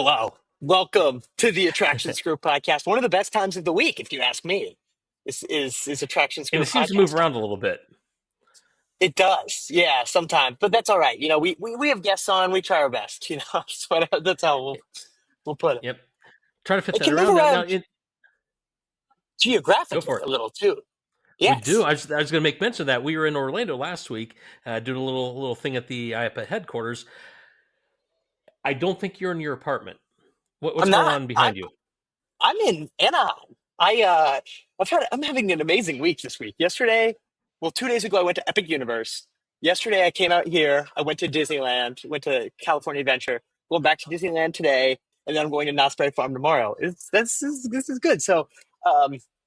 Hello. Welcome to the Attractions Group podcast. One of the best times of the week, if you ask me, is Attractions And it Group seems to move podcast time. around a little bit. It does, yeah, sometimes, but that's all right. We have guests on. We try our best. That's how we'll put it. Yep. Try to fit It that can move around. Now, around go geographically for it. a little too. We do. Yes, I was going to make mention of that we were in Orlando last week, doing a little thing at the IAPA headquarters. I don't think you're in your apartment. What's I'm going not. on behind you? I'm in Anaheim. I'm having an amazing week this week. Yesterday, well, 2 days ago I went to Epic Universe. Yesterday I came out here. I went to Disneyland, went to California Adventure. Going back to Disneyland today, and then I'm going to Knott's Berry Farm tomorrow. This is good. So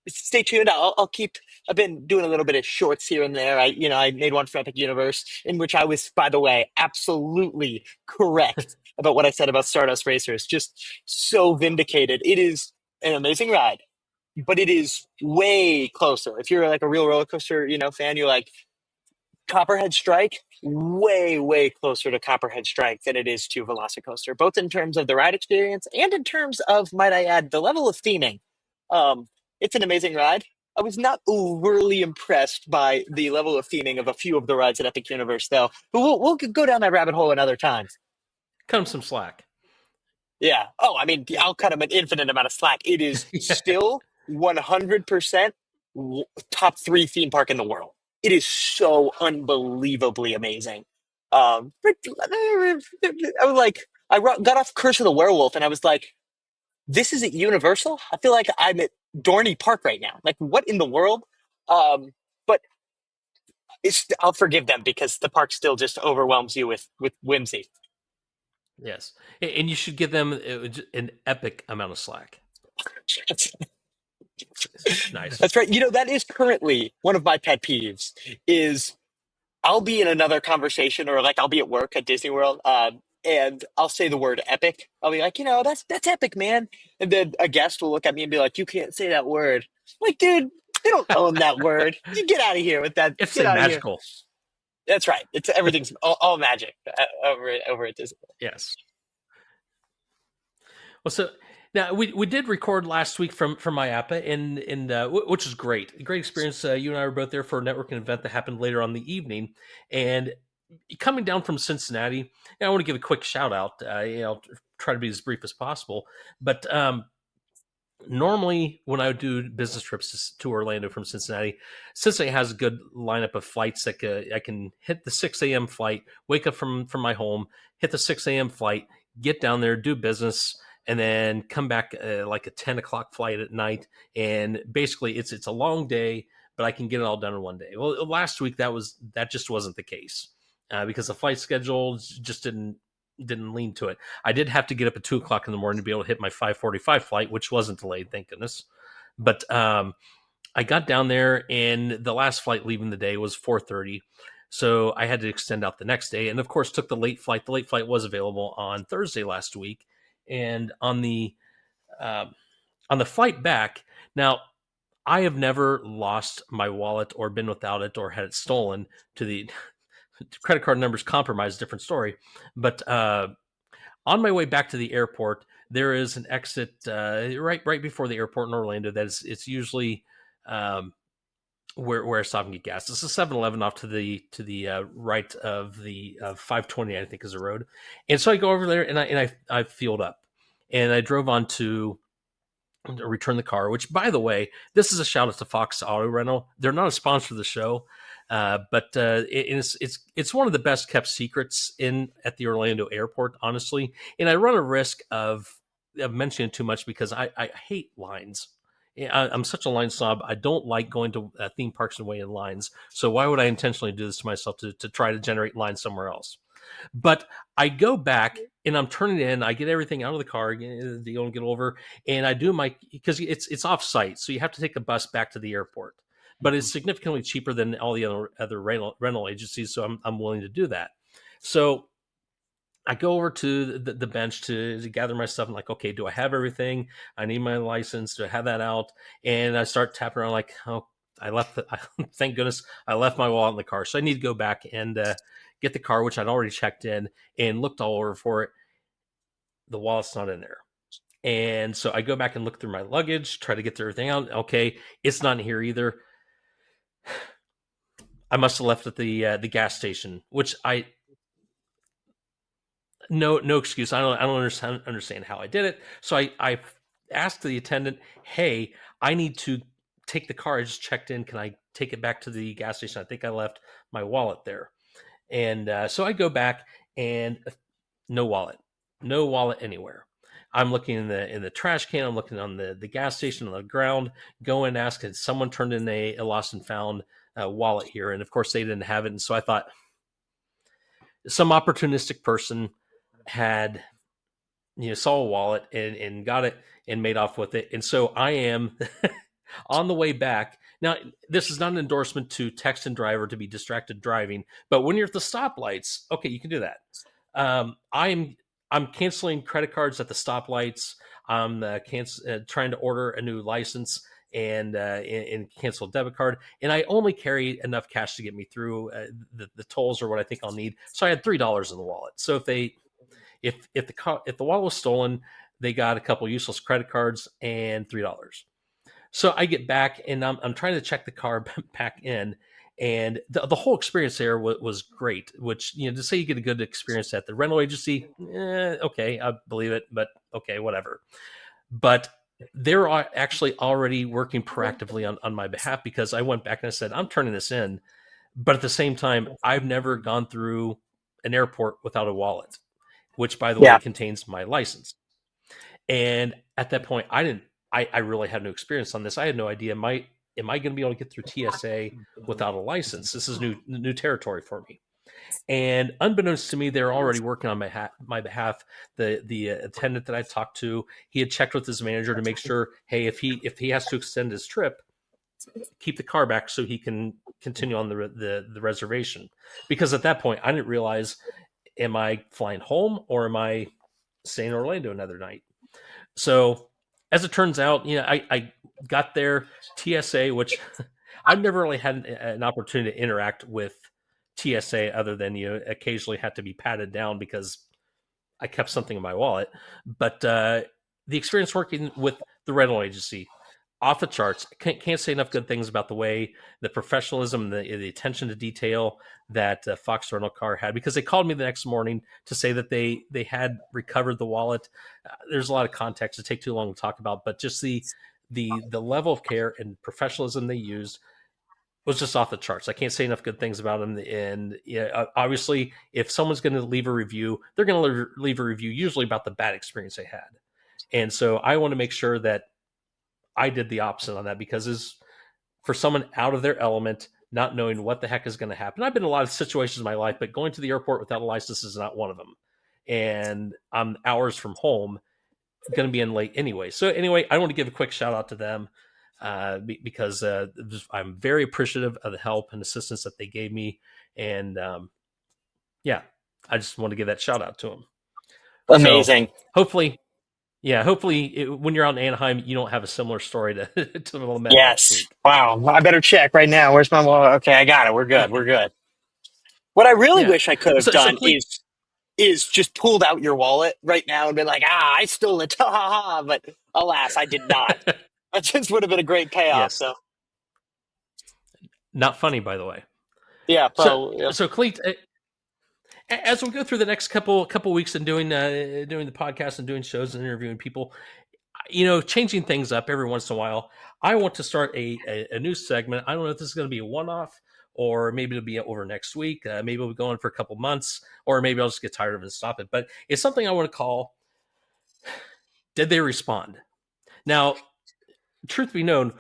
stay tuned. I'll keep. I've been doing a little bit of shorts here and there. I made one for Epic Universe in which I was, by the way, absolutely correct about what I said about Stardust Racers. Just so vindicated. It is an amazing ride, but it is way closer. If you're like a real roller coaster, fan, you're like Copperhead Strike, way, way closer to Copperhead Strike than it is to Velocicoaster, both in terms of the ride experience and in terms of, might I add, the level of theming. Um, it's an amazing ride. I was not overly impressed by the level of theming of a few of the rides at Epic Universe, though. But we'll go down that rabbit hole another time. Cut him some slack. Yeah. Oh, I mean, I'll cut him an infinite amount of slack. It is Yeah. still 100% top three theme park in the world. It is so unbelievably amazing. I was like, got off Curse of the Werewolf and I was like, this is at Universal? I feel like I'm at Dorney Park right now. Like, what in the world? But I'll forgive them because the park still just overwhelms you with whimsy. Yes. And you should give them an epic amount of slack. Nice. That's right. That is currently one of my pet peeves is I'll be in another conversation or like I'll be at work at Disney World, and I'll say the word epic. I'll be like, that's epic, man. And then a guest will look at me and be like, you can't say that word. Like, dude, they don't own that word. You get out of here with that. It's Get a out of here. magical. That's right. It's everything's all magic over at Disney. Yes. Well, so now we did record last week from IAPA, which was great, a great experience. You and I were both there for a networking event that happened later on the evening, and coming down from Cincinnati, I want to give a quick shout out. I'll try to be as brief as possible, but normally when I would do business trips to Orlando from Cincinnati has a good lineup of flights that I can hit the 6 a.m. flight, wake up from my home, hit the 6 a.m. flight, get down there, do business, and then come back like a 10 o'clock flight at night. And basically it's a long day, but I can get it all done in one day. Well, last week that just wasn't the case because the flight schedule just didn't lean to it. I did have to get up at 2 o'clock in the morning to be able to hit my 5:45 flight, which wasn't delayed, thank goodness. But I got down there, and the last flight leaving the day was 4:30, so I had to extend out the next day, and of course took the late flight. The late flight was available on Thursday last week, and um, on the flight back. Now, I have never lost my wallet or been without it or had it stolen to the credit card numbers compromised, different story. But on my way back to the airport, there is an exit right before the airport in Orlando. It's usually where I stop and get gas. It's a 7-Eleven off to the right of the 520, I think, is the road. And so I go over there and I fueled up, and I drove on to return the car. Which, by the way, this is a shout out to Fox Auto Rental. They're not a sponsor of the show, but it's one of the best kept secrets at the Orlando airport, honestly. And I run a risk of mentioning it too much because I hate lines. I'm such a line snob. I don't like going to theme parks and waiting in lines. So why would I intentionally do this to myself to try to generate lines somewhere else? But I go back and I'm turning in. I get everything out of the car, get over, and I do because it's off site, so you have to take a bus back to the airport. But it's significantly cheaper than all the other rental agencies, so I'm willing to do that. So I go over to the bench to gather my stuff. I'm like, okay, do I have everything? I need my license. Do I have that out? And I start tapping around like, oh, thank goodness I left my wallet in the car. So I need to go back and get the car, which I'd already checked in and looked all over for it. the wallet's not in there. And so I go back and look through my luggage, try to get everything out. Okay, it's not in here either. I must have left at the gas station, which I no excuse. I don't understand how I did it. So I asked the attendant, "Hey, I need to take the car. I just checked in. Can I take it back to the gas station? I think I left my wallet there." And so I go back and no wallet, no wallet anywhere. I'm looking in the trash can. I'm looking on the gas station on the ground. Go and ask, had someone turned in a lost and found wallet here? And of course they didn't have it. And so I thought some opportunistic person had saw a wallet and got it and made off with it. And so I am on the way back. Now, this is not an endorsement to text and drive or to be distracted driving, but when you're at the stoplights, okay, you can do that. I'm canceling credit cards at the stoplights. I'm trying to order a new license and cancel a debit card, and I only carry enough cash to get me through the tolls or what I think I'll need. So I had $3 in the wallet. So if the wallet was stolen, they got a couple useless credit cards and $3. So I get back and I'm trying to check the car back in, and the whole experience there was great. Which to say you get a good experience at the rental agency, okay, I believe it, but okay, whatever. But they're actually already working proactively on my behalf, because I went back and I said I'm turning this in, but at the same time I've never gone through an airport without a wallet, which by the way Yeah. contains my license. And at that point, I really had no experience on this. I had no idea. Am I going to be able to get through TSA without a license? This is new territory for me. And unbeknownst to me, they're already working on my behalf. The attendant that I talked to, he had checked with his manager to make sure, hey, if he has to extend his trip, keep the car back so he can continue on the reservation. Because at that point, I didn't realize, am I flying home or am I staying in Orlando another night? So as it turns out, I got there TSA, which I've never really had an opportunity to interact with TSA other than occasionally had to be patted down because I kept something in my wallet. But the experience working with the rental agency, off the charts. Can't say enough good things about the way the professionalism, the attention to detail that Fox Rental Car had, because they called me the next morning to say that they had recovered the wallet. There's a lot of context to take too long to talk about, but just the level of care and professionalism they used was just off the charts. I can't say enough good things about them. And obviously, if someone's going to leave a review, they're going to leave a review usually about the bad experience they had. And so I want to make sure that I did the opposite on that, because is for someone out of their element, not knowing what the heck is going to happen. I've been in a lot of situations in my life, but going to the airport without a license is not one of them. And I'm hours from home, going to be in late anyway. So anyway, I want to give a quick shout out to them because I'm very appreciative of the help and assistance that they gave me. And yeah, I just want to give that shout out to them. So Amazing. hopefully, yeah, hopefully when you're out in Anaheim, you don't have a similar story to to the one I met last Yes. week. Wow. I better check right now. Where's my wallet? Okay, I got it. We're good. We're good. What I really Yeah. wish I could have So done Clete, is just pulled out your wallet right now and been like, I stole it. Ha ha ha. But alas, I did not. That just would have been a great payoff. yes, So not funny, by the way. yeah, So probably. Yeah. so Clete, as we go through the next couple weeks and doing the podcast and doing shows and interviewing people, changing things up every once in a while. I want to start a new segment. I don't know if this is going to be a one off, or maybe it'll be over next week. Maybe it'll be going for a couple months, or maybe I'll just get tired of it and stop it. But it's something I want to call "Did They Respond?" Now, truth be known,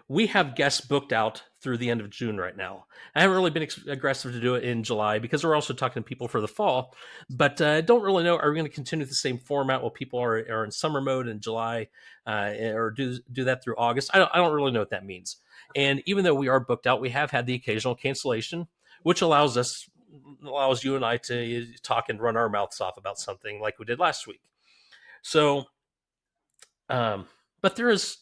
we have guests booked out through the end of June right now. I haven't really been aggressive to do it in July because we're also talking to people for the fall, but don't really know. Are we going to continue the same format while people are in summer mode in July, or do that through August? I don't really know what that means. And even though we are booked out, we have had the occasional cancellation, which allows you and I to talk and run our mouths off about something like we did last week. So, but there is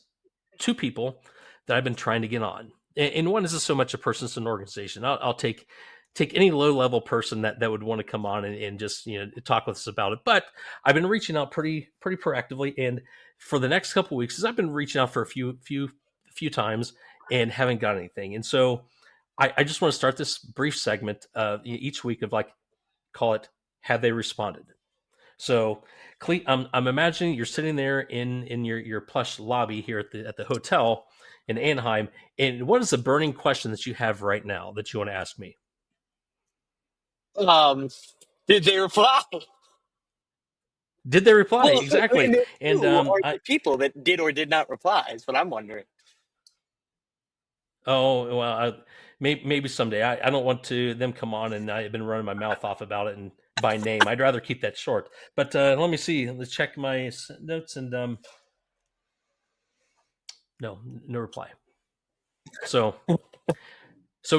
two people that I've been trying to get on, and one isn't so much a person; it's an organization. I'll take take any low level person that would want to come on and just talk with us about it. But I've been reaching out pretty proactively, and for the next couple of weeks, as I've been reaching out for a few times and haven't got anything, and so I just want to start this brief segment each week of like call it have they responded. So, I'm imagining you're sitting there in your plush lobby here at the hotel in Anaheim, and what is the burning question that you have right now that you want to ask me? Um, did they reply? Did they reply? Well, I mean, Exactly. And who are I the people that did or did not reply? Is what I'm wondering. oh well, maybe someday. I don't want to them come on and I've been running my mouth off about it and by name. I'd rather keep that short. But let me see. Let's check my notes and no reply. So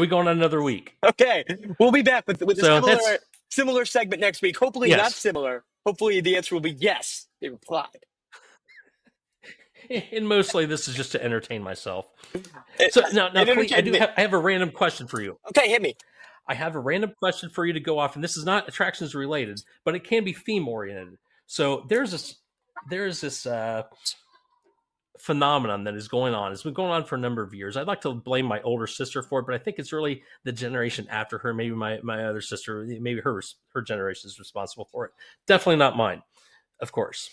we go on another week. Okay, we'll be back with a So that's similar segment next week. Hopefully, not yes. similar. Hopefully, the answer will be yes. They replied. And mostly this is just to entertain myself. It, So now, it Clee, entertained me. I have a random question for you. Okay, hit me. I have a random question for you to go off, and this is not attractions related, but it can be theme oriented. So there's this phenomenon that is going on. It's been going on for a number of years. I'd like to blame my older sister for it, but I think it's really the generation after her. Maybe my other sister, maybe her generation is responsible for it. Definitely not mine, of course.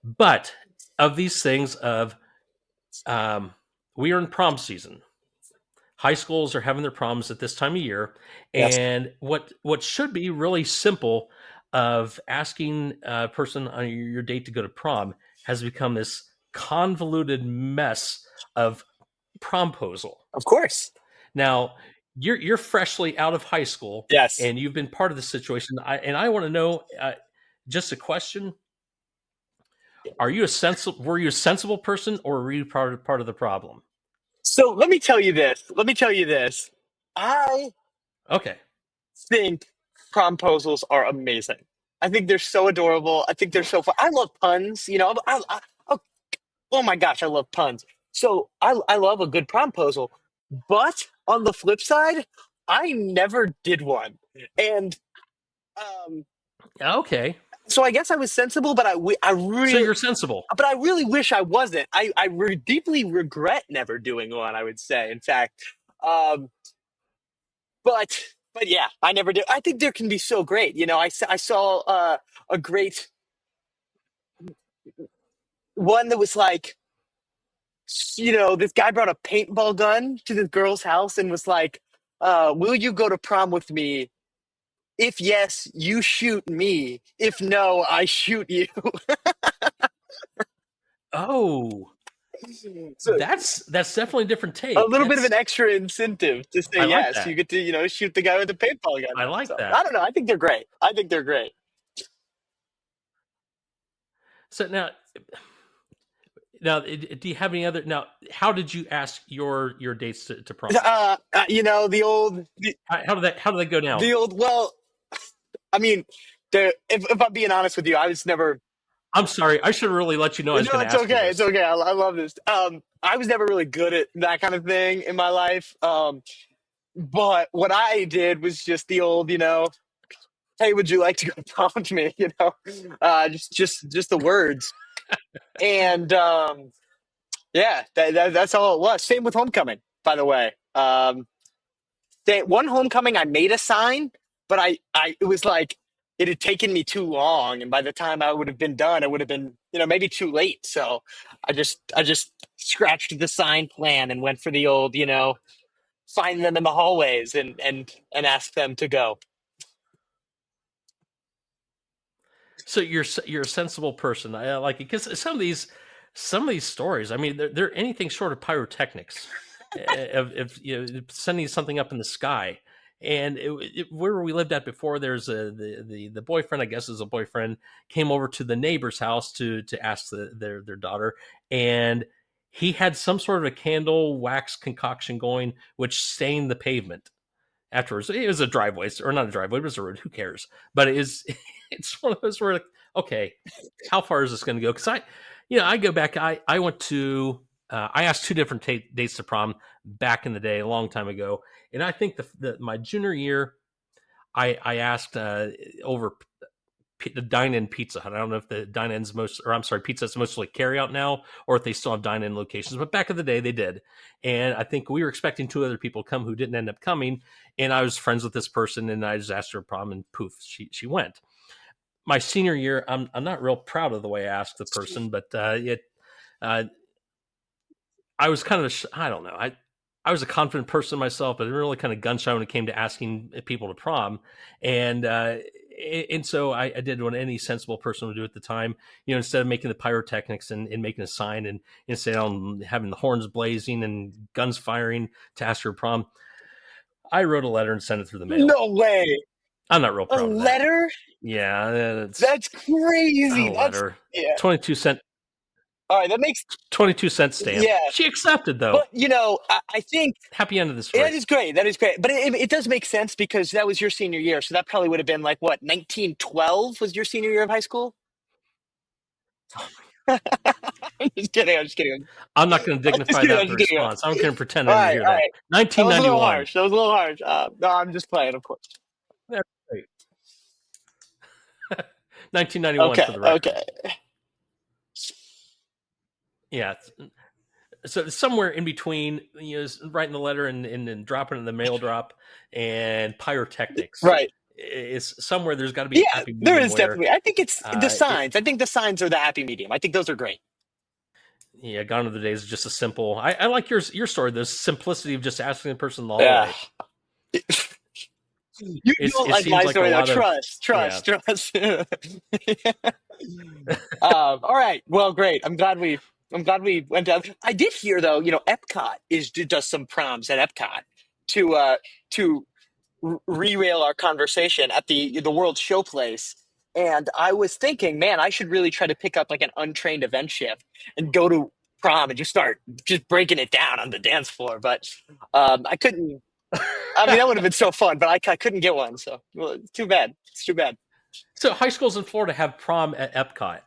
But of these things of we are in prom season. High schools are having their proms at this time of year, Yes, and what should be really simple of asking a person on your date to go to prom has become this convoluted mess of promposal. of course. Now, you're freshly out of high school Yes. and you've been part of the situation. I want to know just a question: were you a sensible person, or were you part of the problem? So let me tell you this. Let me tell you this. I Okay. think promposals are amazing. I think they're so adorable. I think they're so fun. I love puns. Oh, oh my gosh, I love puns. So I love a good promposal. But on the flip side, I never did one. And um, Okay. so I guess I was sensible, but So you're sensible. I really wish I wasn't. Deeply regret never doing one, I would say, in fact. Um, but but yeah, I never did. I think there can be so great. I saw a great one that was like, this guy brought a paintball gun to this girl's house and was like, "Will you go to prom with me? If yes, you shoot me. If no, I shoot you." Oh, So that's definitely a different a take. little bit of That's an extra incentive to say I like yes. that. You get to, shoot the guy with the paintball gun I now. like So I that. don't know. I think they're great. I think they're great. So now, do you have any other? Now, how did you ask your dates to prom? The old, How did that go down? the old. Well, I mean, if I'm being honest with you, I was never. I'm sorry. I should really let you know I was No, going to it's ask you okay. It's this. okay. I love this. I was never really good at that kind of thing in my life. But what I did was just the old, hey, would you like to go prom with me? Just the words. And yeah, that's all it was. Same with homecoming, by the way. One homecoming, I made a sign, but it was like it had taken me too long, and by the time I would have been done, it would have been, maybe too late. So I just scratched the sign plan and went for the old, find them in the hallways and ask them to go. So you're a sensible person. I like it because some of these stories. I mean, they're anything short of pyrotechnics. Of sending something up in the sky. And where we lived at before, there's the boyfriend, I guess is a boyfriend, came over to the neighbor's house to ask their daughter, and he had some sort of a candle wax concoction going, which stained the pavement afterwards. It was a driveway, or not a driveway, it was a road. Who cares? But it is, it's one of those where, like, okay, how far is this going to go? Because I go back. I went to, I asked two different dates to prom back in the day, a long time ago, and I think my junior year I asked over the dine-in Pizza Hut. I don't know if the dine-in's most, or I'm sorry, Pizza Hut's mostly carry out now, or if they still have dine-in locations. But back in the day, they did. And I think we were expecting two other people to come who didn't end up coming. And I was friends with this person, and I just asked her a prom, and poof, she went. My senior year, I'm not real proud of the way I asked the person, but uh, I was kind of I don't know I was a confident person myself, but really kind of gun shy when it came to asking people to prom, and so I did what any sensible person would do at the time. Instead of making the pyrotechnics and making a sign, and instead of having the horns blazing and guns firing to ask for prom, I wrote a letter and sent it through the mail. No way. I'm not real A proud of that. letter? Yeah, it's That's a crazy. That's letter. yeah. 22 cent All right, that makes 22 cent stamp. yeah. She accepted though. But I think Happy end of the that story. is great. That is great. But it does make sense because that was your senior year. So that probably would have been like what, 1912 was your senior year of high school? I'm just kidding. I'm just kidding. I'm not going to I'm just dignify kidding. that I'm with a just kidding. response. I'm going to pretend All I didn't right, hear all that. right. That was a little 1991. harsh. That was a little harsh. No, I'm just playing, of course. That's great. 1991 Okay, for the record. okay. Yeah. So somewhere in between, writing the letter and dropping it in the mail drop and pyrotechnics Right. is somewhere. There's got to be a Yeah, happy there medium is where, definitely. I think it's the it, signs. I think the signs are the happy medium. I think those are great. yeah, gone are the days of just a simple. I like your story. The simplicity of just asking the person in the Yeah. hallway. You don't It like my seems like a story though. lot of, Trust, yeah. trust, trust. All right. Well, great. I'm glad we went down. I did hear though, Epcot does some proms at Epcot to to rerail our conversation at the World Showplace. And I was thinking, man, I should really try to pick up like an untrained event shift and go to prom and just start just breaking it down on the dance floor. But I couldn't. I mean, that would have been so fun, but I couldn't get one. So well, it's too bad. It's too bad. So high schools in Florida have prom at Epcot.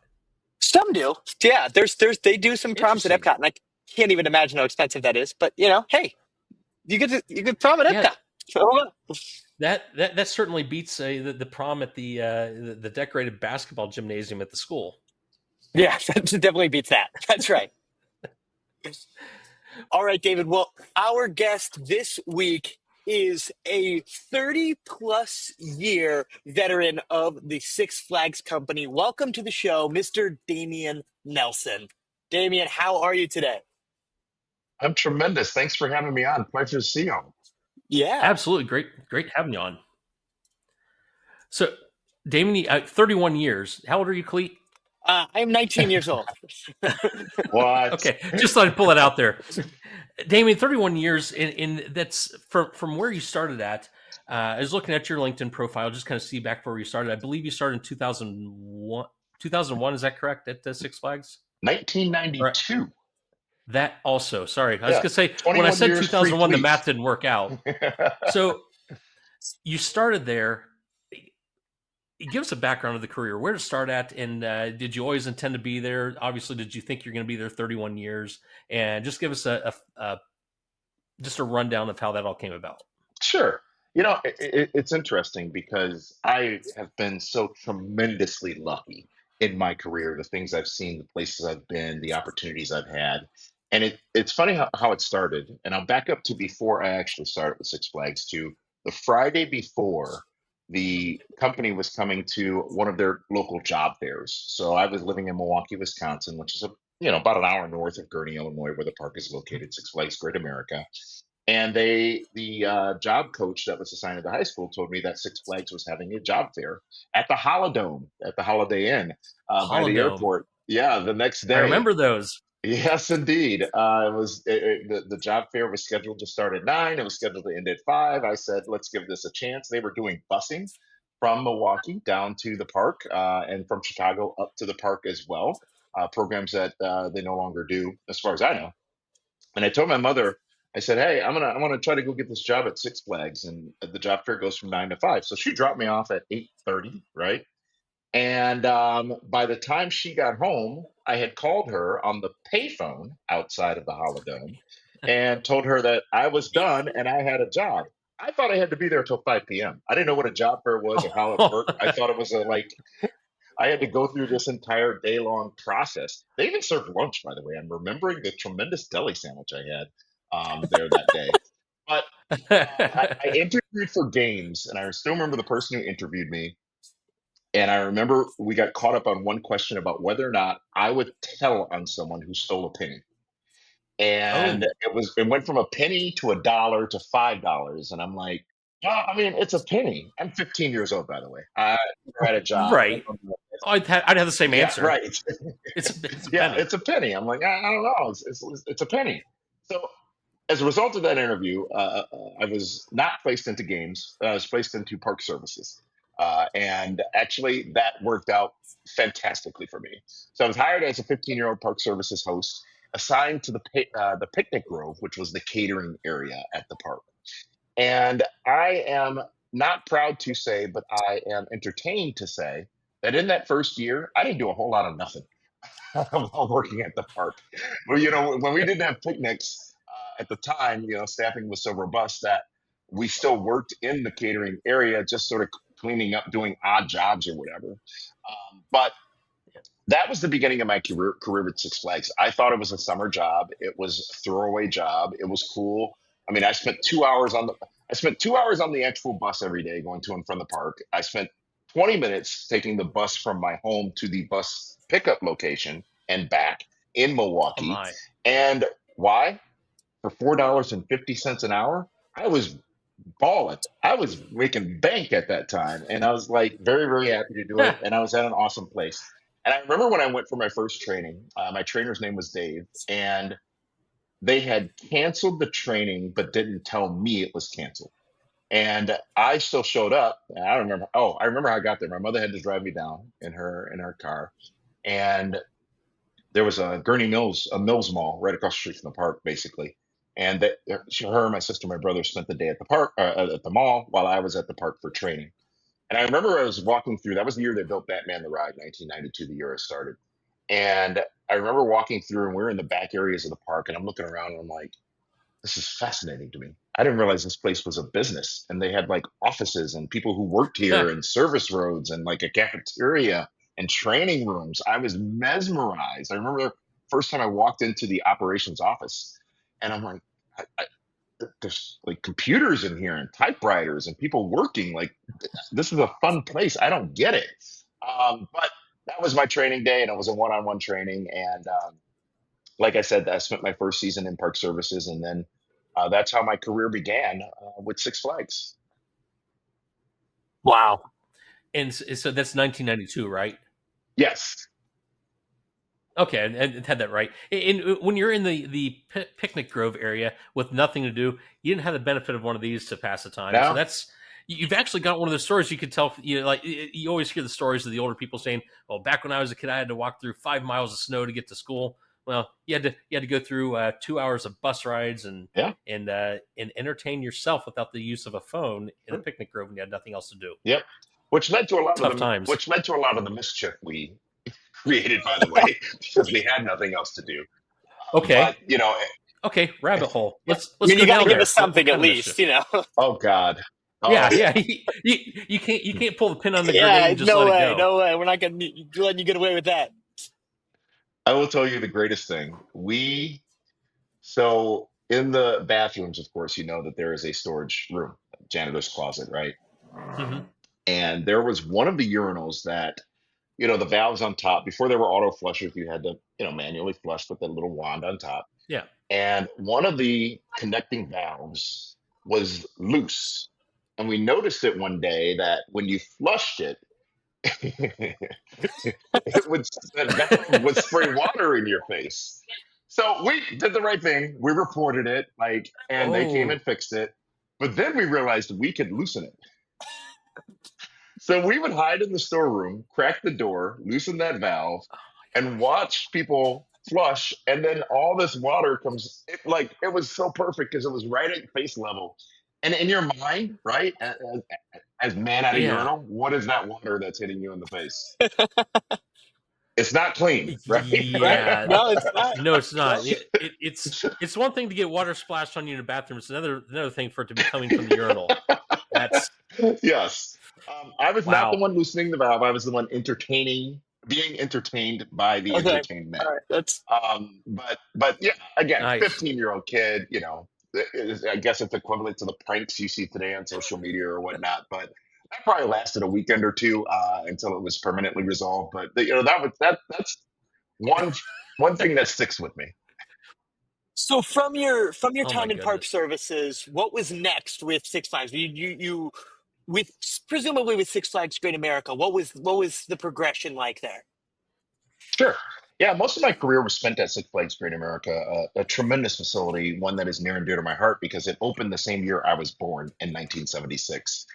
Some do. Yeah, there's they do some proms at Interesting. Epcot, and I can't even imagine how expensive that is. But hey, you get prom at Yeah, Epcot. So, that certainly beats the prom at the decorated basketball gymnasium at the school. yeah, that definitely beats that. That's right. All right, David. Well, our guest this week is a 30 plus year veteran of the Six Flags Company. Welcome to the show, Mr. Dameon Nelson. Dameon, how are you today? I'm tremendous. Thanks for having me on. Pleasure to see you. Yeah. Absolutely great having you on. So, Damon, 31 years. How old are you, Cleet? I'm 19 years old. What? Okay, just thought I'd pull it out there. Damien, 31 years, and that's from where you started at. I was looking at your LinkedIn profile, just kind of see back where you started. I believe you started in 2001. 2001, is that correct, at Six Flags? Right. 1992. That also, sorry. I was Yeah. going to say, when I 21 said years 2001, the pre-fleet. math didn't work out. So you started there. Give us a background of the career. Where to start at, and did you always intend to be there? Obviously, did you think you're going to be there 31 years? And just give us just a rundown of how that all came about. Sure. It's interesting because I have been so tremendously lucky in my career, the things I've seen, the places I've been, the opportunities I've had. And it's funny how it started. And I'll back up to before I actually started with Six Flags to the Friday before the company was coming to one of their local job fairs. So I was living in Milwaukee, Wisconsin, which is about an hour north of Gurnee, Illinois, where the park is located, Six Flags Great America. And the job coach that was assigned to the high school told me that Six Flags was having a job fair at the Holodome, at the Holiday Inn by the Holodome. airport. Yeah, the next I day. remember those. Yes, indeed. The job fair was scheduled to start at 9. It was scheduled to end at 5. I said, let's give this a chance. They were doing busing from Milwaukee down to the park and from Chicago up to the park as well. Programs that they no longer do, as far as I know. And I told my mother, I said, "Hey, I'm gonna try to go get this job at Six Flags, and the job fair goes from 9 to 5." So she dropped me off at 8:30, right? And by the time she got home, I had called her on the payphone outside of the Holodome and told her that I was done and I had a job. I thought I had to be there till 5 p.m. I didn't know what a job fair was or how it Oh, worked. I thought it was I had to go through this entire day long process. They even served lunch, by the way. I'm remembering the tremendous deli sandwich I had there that day. But I interviewed for games, and I still remember the person who interviewed me. And I remember we got caught up on one question about whether or not I would tell on someone who stole a penny. And oh, it went from a penny to $1 to $5. And I'm like, well, I mean, it's a penny. I'm 15 years old, by the way. I never had a job. I right. don't know. I'd have the same Yeah, answer. right. It's a Yeah, penny. it's a penny. I'm like, I don't know. It's a penny. So as a result of that interview, I was not placed into games. I was placed into park services, and actually that worked out fantastically for me. So I was hired as a 15-year-old park services host, assigned to the picnic grove, which was the catering area at the park. And I am not proud to say, but I am entertained to say that in that first year, I didn't do a whole lot of nothing while working at the park. Well, when we didn't have picnics at the time, staffing was so robust that we still worked in the catering area, just sort of cleaning up, doing odd jobs or whatever. But that was the beginning of my career with Six Flags. I thought it was a summer job. It was a throwaway job. It was cool. I mean, I spent 2 hours on the actual bus every day going to and from the park. I spent 20 minutes taking the bus from my home to the bus pickup location and back in Oh Milwaukee. my. And why? For $4.50 an hour, I was balling. I was making bank at that time, and I was like very, very happy to do it. And I was at an awesome place. And I remember when I went for my first training, my trainer's name was Dave, and they had canceled the training but didn't tell me it was canceled. And I still showed up. And I don't remember. Oh, I remember how I got there. My mother had to drive me down in her car, and there was a Gurney Mills, a Mills Mall right across the street from the park, basically. And her, my sister, my brother spent the day at the park, at the mall, while I was at the park for training. And I remember I was walking through. That was the year they built Batman the Ride, 1992, the year I started. And I remember walking through, and we are in the back areas of the park, and I'm looking around, and I'm like, this is fascinating to me. I didn't realize this place was a business, and they had like offices and people who worked here and service roads and like a cafeteria and training rooms. I was mesmerized. I remember the first time I walked into the operations office, and I'm like, there's like computers in here and typewriters and people working. Like, this is a fun place. I don't get it. But that was my training day, and it was a one-on-one training. And like I said, I spent my first season in park services, and then that's how my career began with Six Flags. Wow. And so that's 1992, right? Yes. Okay, and had that right. And when you're in the picnic grove area with nothing to do, you didn't have the benefit of one of these to pass the time. So Now, that's you've actually got one of those stories you could tell. You always hear the stories of the older people saying, "Well, back when I was a kid, I had to walk through 5 miles of snow to get to school." Well, you had to go through 2 hours of bus rides yeah. and entertain yourself without the use of a phone in a picnic grove when you had nothing else to do. Yep. Tough times. Which led to a lot of the mischief we created, by the way, because we had nothing else to do. Okay, But okay, rabbit hole. yeah. I Let's mean, you go got to down give us there. What something at kind of least, mischief? Oh God. Yeah, Oh, yeah. You can't pull the pin on the grenade Yeah, and just no let it way, go. no way. We're not gonna letting you get away with that. I will tell you the greatest thing. So in the bathrooms, of course, you know that there is a storage room, janitor's closet, right? Hmm. And there was one of the urinals that, the valves on top, before there were auto flushers, you had to, manually flush with that little wand on top. Yeah. And one of the connecting valves was loose. And we noticed it one day that when you flushed it, it would that valve would spray water in your face. So we did the right thing. We reported it, and they came Oh, and fixed it. But then we realized we could loosen it. So we would hide in the storeroom, crack the door, loosen that valve, and watch people flush. And then all this water comes, it was so perfect because it was right at face level. And in your mind, right, as man at a yeah. urinal, what is that water that's hitting you in the face? It's not clean, right? Right? Yeah, No, it's not. no, it's not. No. It's one thing to get water splashed on you in a bathroom. It's another thing for it to be coming from the urinal. That's Yes. I was not the wow. one loosening the valve. I was the one being entertained by the Okay. entertainment. All right. That's But yeah, again, Nice. 15-year-old kid, I guess it's equivalent to the pranks you see today on social media or whatnot. But that probably lasted a weekend or two until it was permanently resolved. But that's one one thing that sticks with me. so from your Oh my time in park goodness. services, what was next with Six Flags? You with presumably with Six Flags Great America. What was the progression like there? Sure. Yeah, most of my career was spent at Six Flags Great America, a tremendous facility, one that is near and dear to my heart because it opened the same year I was born in 1976.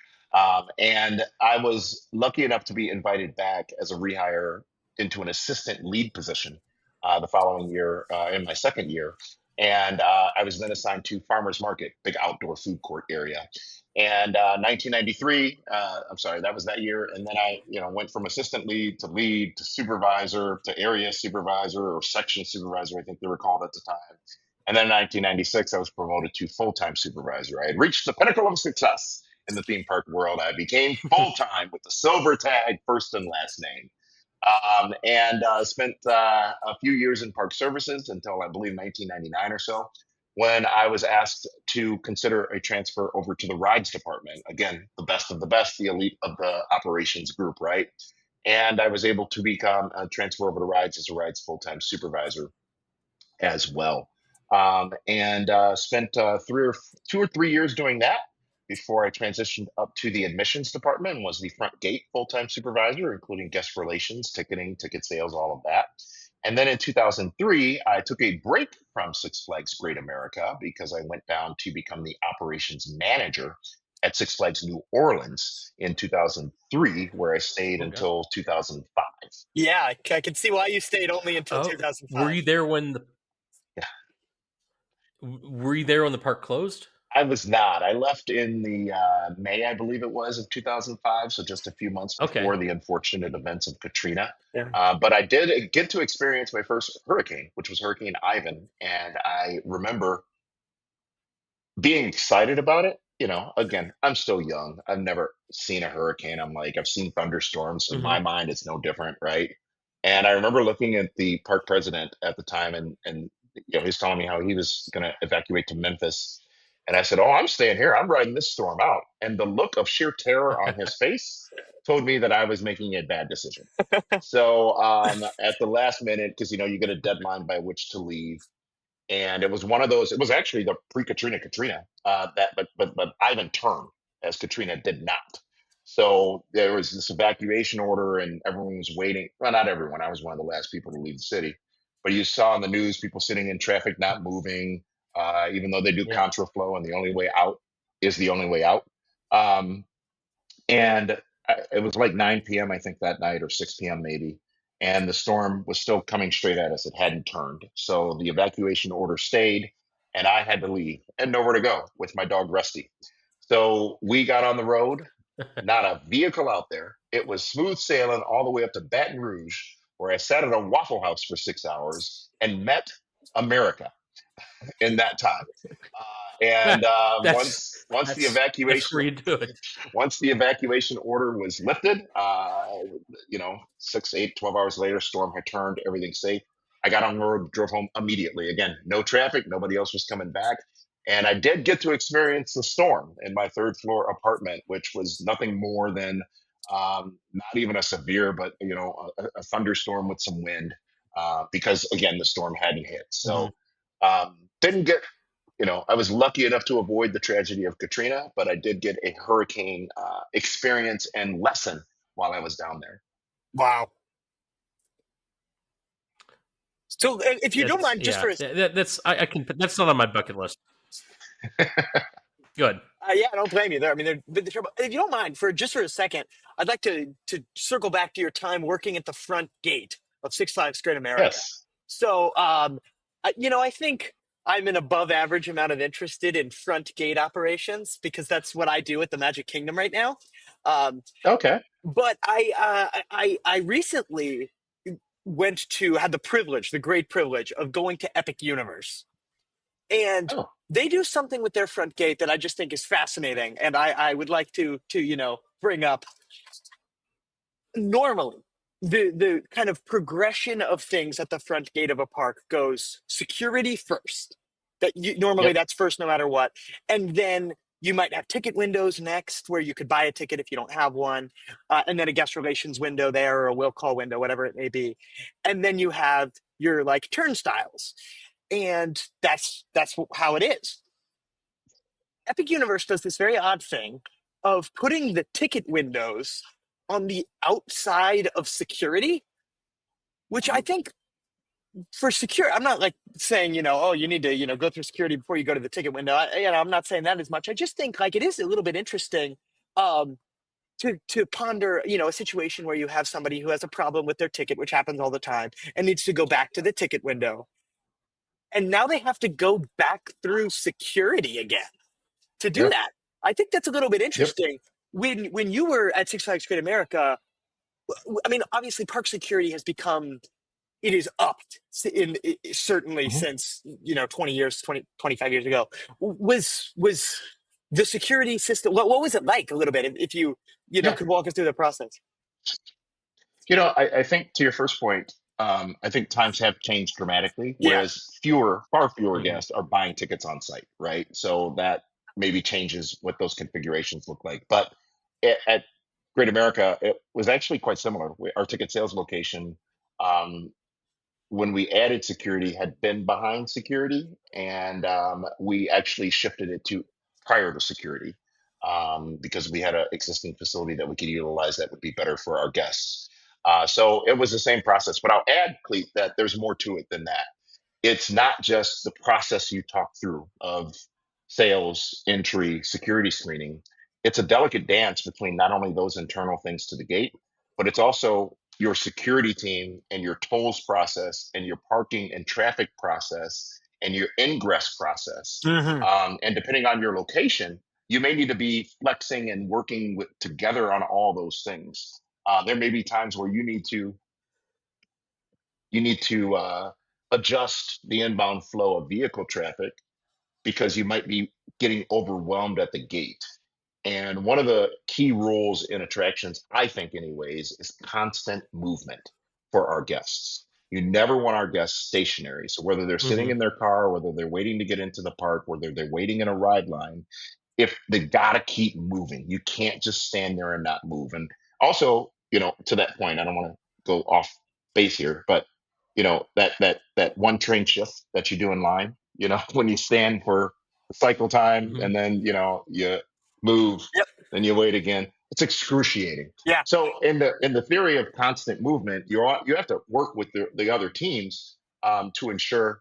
And I was lucky enough to be invited back as a rehire into an assistant lead position the following year, in my second year. And I was then assigned to Farmers Market, big outdoor food court area. And 1993, I'm sorry, that was that year. And then I, went from assistant lead to supervisor to area supervisor or section supervisor, I think they were called at the time. And then in 1996, I was promoted to full-time supervisor. I had reached the pinnacle of success in the theme park world. I became full-time with the silver tag, first and last name. And spent a few years in park services until I believe 1999 or so, when I was asked to consider a transfer over to the rides department. Again, the best of the best, the elite of the operations group, right? And I was able to become a transfer over to rides as a rides full time supervisor as well. And spent 2 or 3 years doing that before I transitioned up to the admissions department and was the front gate full-time supervisor, including guest relations, ticketing, ticket sales, all of that. And then in 2003, I took a break from Six Flags Great America because I went down to become the operations manager at Six Flags New Orleans in 2003, where I stayed Okay. until 2005. Yeah, I can see why you stayed only until Oh, were 2005. you there when the were you there when the park closed? I was not. I left in the May, I believe it was, of 2005, so just a few months Okay. before the unfortunate events of Katrina. Yeah. But I did get to experience my first hurricane, which was Hurricane Ivan, and I remember being excited about it. Again, I'm still young. I've never seen a hurricane. I'm like, I've seen thunderstorms. In my Hmm. mind, it's no different, right? And I remember looking at the park president at the time, and he's telling me how he was going to evacuate to Memphis, and I said, "Oh, I'm staying here. I'm riding this storm out." And the look of sheer terror on his face told me that I was making a bad decision. So at the last minute, because you get a deadline by which to leave, and it was one of those. It was actually the pre-Katrina Katrina that, but Ivan turned as Katrina did not. So there was this evacuation order, and everyone was waiting. Well, not everyone. I was one of the last people to leave the city, but you saw in the news people sitting in traffic, not moving, even though they do Yeah. contraflow, and the only way out is the only way out. Um, and it was like 9 p.m. I think that night, or 6 p.m. maybe, and the storm was still coming straight at us. It hadn't turned, so the evacuation order stayed, and I had to leave and nowhere to go with my dog Rusty. So we got on the road, not a vehicle out there. It was smooth sailing all the way up to Baton Rouge, where I sat at a Waffle House for 6 hours and met America in that time. And that's once the that's evacuation where you do it. once the evacuation order was lifted, 6, 8, 12 hours later, storm had turned, everything safe. I got on the road, drove home immediately. Again, no traffic, nobody else was coming back. And I did get to experience the storm in my third floor apartment, which was nothing more than not even a severe, but a thunderstorm with some wind, because again the storm hadn't hit. Hmm. So didn't get I was lucky enough to avoid the tragedy of Katrina, but I did get a hurricane experience and lesson while I was down there. Wow. So, if you don't That's mind, just yeah. for a That's I can. That's not on my bucket list. Good. yeah, I don't blame you there. I mean, they're trouble. If you don't mind, for a second, I'd like to circle back to your time working at the front gate of Six Flags Great America. Yes. So, I think I'm an above average amount of interested in front gate operations because that's what I do at the Magic Kingdom right now. Um, Okay. but I recently had the privilege, the great privilege of going to Epic Universe. And Oh, they do something with their front gate that I just think is fascinating. And I would like to bring up normally the kind of progression of things at the front gate of a park goes security first. Normally yep, that's first no matter what. And then you might have ticket windows next where you could buy a ticket if you don't have one. And then a guest relations window there or a will call window, whatever it may be. And then you have your like turnstiles. And that's how it is. Epic Universe does this very odd thing of putting the ticket windows on the outside of security, which I think for secure, I'm not like saying, oh, you need to, go through security before you go to the ticket window. I'm not saying that as much. I just think like it is a little bit interesting um, to ponder, a situation where you have somebody who has a problem with their ticket, which happens all the time, and needs to go back to the ticket window. And now they have to go back through security again to do yeah, that. I think that's a little bit yep, interesting. When you were at Six Flags Great America, I mean, obviously, park security has become it is upped certainly mhm, since 20 years, 25 years ago. Was the security system? What was it like a little bit? If you yeah. could walk us through the process. I think to your first point, I think times have changed dramatically, Yeah. whereas far fewer Hmm. guests are buying tickets on site, right? So that maybe changes what those configurations look like. But at Great America, it was actually quite similar. Our ticket sales location, um, when we added security, had been behind security, and we actually shifted it to prior to security because we had an existing facility that we could utilize that would be better for our guests. So it was the same process, but I'll add, Cleet, that there's more to it than that. It's not just the process you talk through of sales, entry, security screening. It's a delicate dance between not only those internal things to the gate, but it's also your security team and your tolls process and your parking and traffic process and your ingress process. Hmm. And depending on your location, you may need to be flexing and working together on all those things. There may be times where you need to adjust the inbound flow of vehicle traffic because you might be getting overwhelmed at the gate. And one of the key rules in attractions, I think, anyways, is constant movement for our guests. You never want our guests stationary. So whether they're sitting Hmm. in their car, whether they're waiting to get into the park, whether they're waiting in a ride line, if they gotta keep moving, you can't just stand there and not move. And also, to that point, I don't want to go off base here, but that one train shift that you do in line, when you stand for the cycle time Hmm. and then you move, Yep. then you wait again. It's excruciating. Yeah. So in the theory of constant movement, you have to work with the other teams to ensure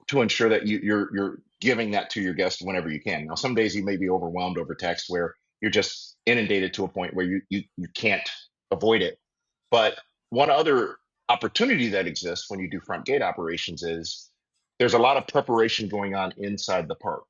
that you're giving that to your guests whenever you can. Now, some days you may be overwhelmed over text where you're just inundated to a point where you can't avoid it. But one other opportunity that exists when you do front gate operations is there's a lot of preparation going on inside the park.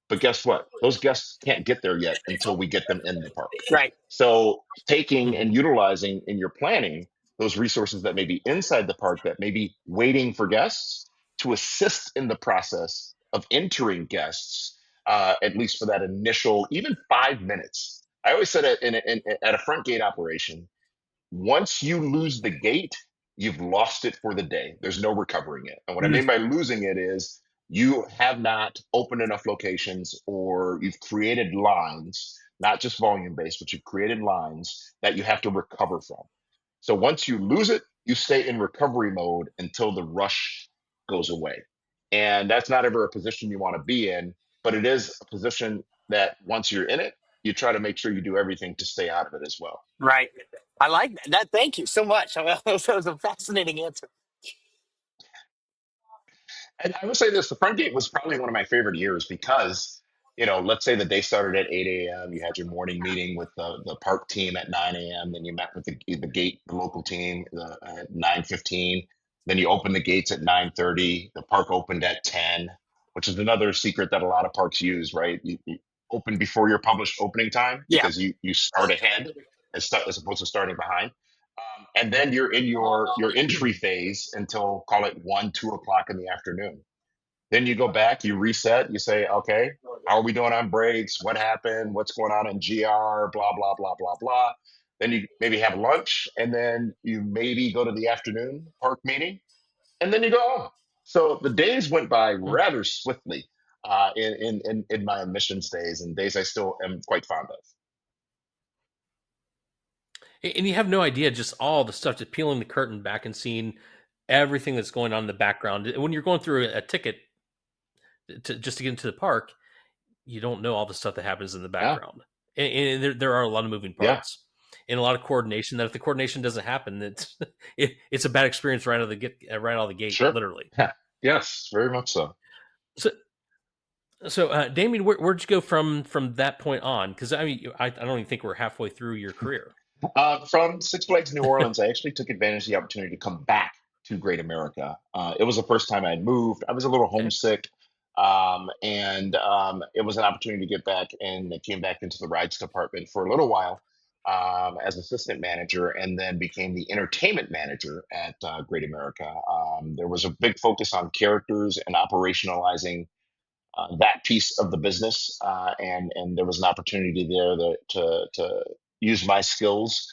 But guess what? Those guests can't get there yet until we get them in the park. Right. So taking Hmm. and utilizing in your planning those resources that may be inside the park that may be waiting for guests to assist in the process of entering guests, at least for that initial, even 5 minutes. I always said at a front gate operation, once you lose the gate, you've lost it for the day. There's no recovering it. And what I Mm. mean by losing it is you have not opened enough locations or you've created lines, not just volume based, but you've created lines that you have to recover from. So once you lose it, you stay in recovery mode until the rush goes away. And that's not ever a position you want to be in, but it is a position that once you're in it, you try to make sure you do everything to stay out of it as well. Right. I like that. Thank you so much. That was a fascinating answer. And I would say this: the front gate was probably one of my favorite years because, let's say the day started at 8 a.m. You had your morning meeting with the park team at 9 a.m. Then you met with the gate, the local team at 9:15. Then you opened the gates at 9:30. The park opened at 10, which is another secret that a lot of parks use, right? You open before your published opening time Yeah. because you start ahead as opposed to starting behind. And then you're in your entry phase until call it 1, 2 o'clock in the afternoon. Then you go back, you reset, you say, okay, how are we doing on breaks? What happened? What's going on in GR? Blah, blah, blah, blah, blah. Then you maybe have lunch, and then you maybe go to the afternoon park meeting, and then you go home. So the days went by rather swiftly in my admissions days, and days I still am quite fond of. And you have no idea just all the stuff, just peeling the curtain back and seeing everything that's going on in the background. When you're going through a ticket just to get into the park, you don't know all the stuff that happens in the Yeah, background, and there are a lot of moving yeah, parts and a lot of coordination. That if the coordination doesn't happen, it's a bad experience right out of the gate, sure. literally. Yes, very much so. So, Damien, where'd you go from that point on? Because I mean, I don't even think we're halfway through your career. From Six Flags New Orleans, I actually took advantage of the opportunity to come back to Great America. It was the first time I had moved. I was a little Okay, homesick, and it was an opportunity to get back. And I came back into the rides department for a little while as assistant manager, and then became the entertainment manager at Great America. There was a big focus on characters and operationalizing that piece of the business, and there was an opportunity there to use my skills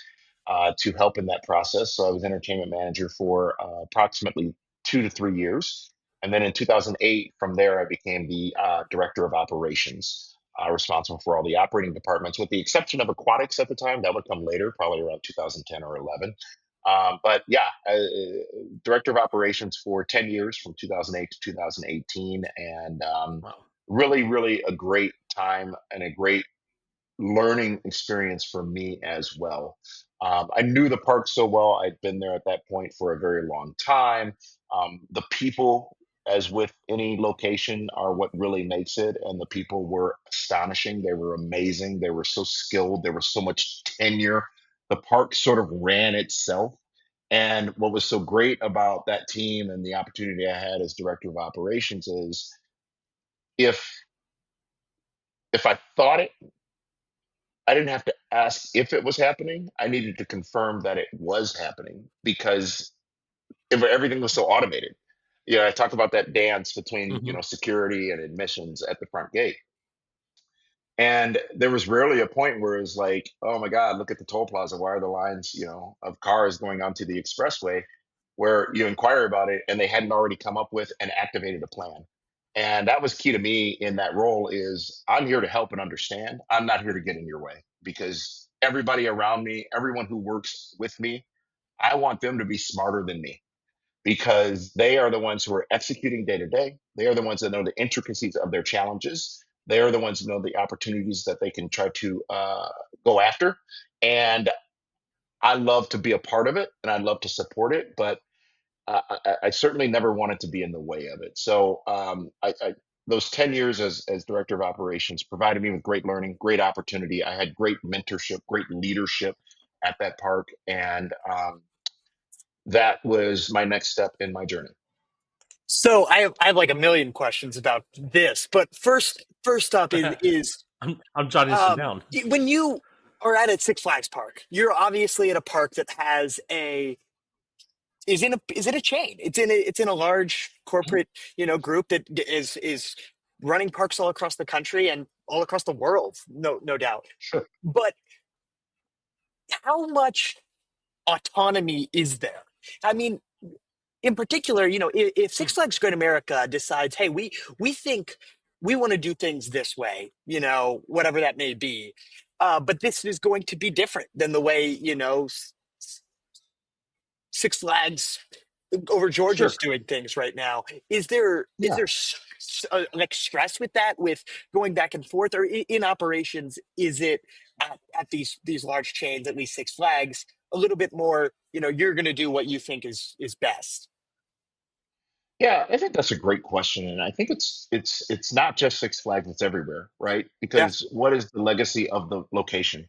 to help in that process. So I was entertainment manager for approximately 2 to 3 years, and then in 2008, from there, I became the director of operations. Responsible for all the operating departments, with the exception of aquatics at the time. That would come later, probably around 2010 or 11. But yeah, director of operations for 10 years from 2008 to 2018. And wow. really, really a great time and a great learning experience for me as well. I knew the park so well. I'd been there at that point for a very long time. The people, as with any location, are what really makes it. And the people were astonishing. They were amazing. They were so skilled. There was so much tenure. The park sort of ran itself. And what was so great about that team and the opportunity I had as director of operations is if if I thought it, I didn't have to ask if it was happening. I needed to confirm that it was happening because everything was so automated. I talked about that dance between, Hmm. security and admissions at the front gate. And there was rarely a point where it was like, oh my God, look at the toll plaza. Why are the lines, of cars going onto the expressway? Where you inquire about it and they hadn't already come up with and activated a plan. And that was key to me in that role is I'm here to help and understand. I'm not here to get in your way because everybody around me, everyone who works with me, I want them to be smarter than me because they are the ones who are executing day to day. They are the ones that know the intricacies of their challenges. They are the ones who know the opportunities that they can try to go after. And I love to be a part of it and I love to support it, but I certainly never wanted to be in the way of it. So those 10 years as director of operations provided me with great learning, great opportunity. I had great mentorship, great leadership at that park. And that was my next step in my journey. So I have like a million questions about this, but first up is I'm jotting some down. when you are at Six Flags Park, you're obviously at a park that has a is in a chain. It's in a large Mhm. corporate group that is running parks all across the country and all across the world, no doubt. Sure. But how much autonomy is there? I mean, in particular, if Six Flags Great America decides, hey, we think we want to do things this way, whatever that may be, but this is going to be different than the way Six Flags over Georgia's Sure. doing things right now. Is there Yeah. like stress with that, with going back and forth, or in operations? Is it at these large chains, at least Six Flags, a little bit more? You're going to do what you think is best. Yeah, I think that's a great question, and I think it's not just Six Flags; it's everywhere, right? Yeah, Because what is the legacy of the location?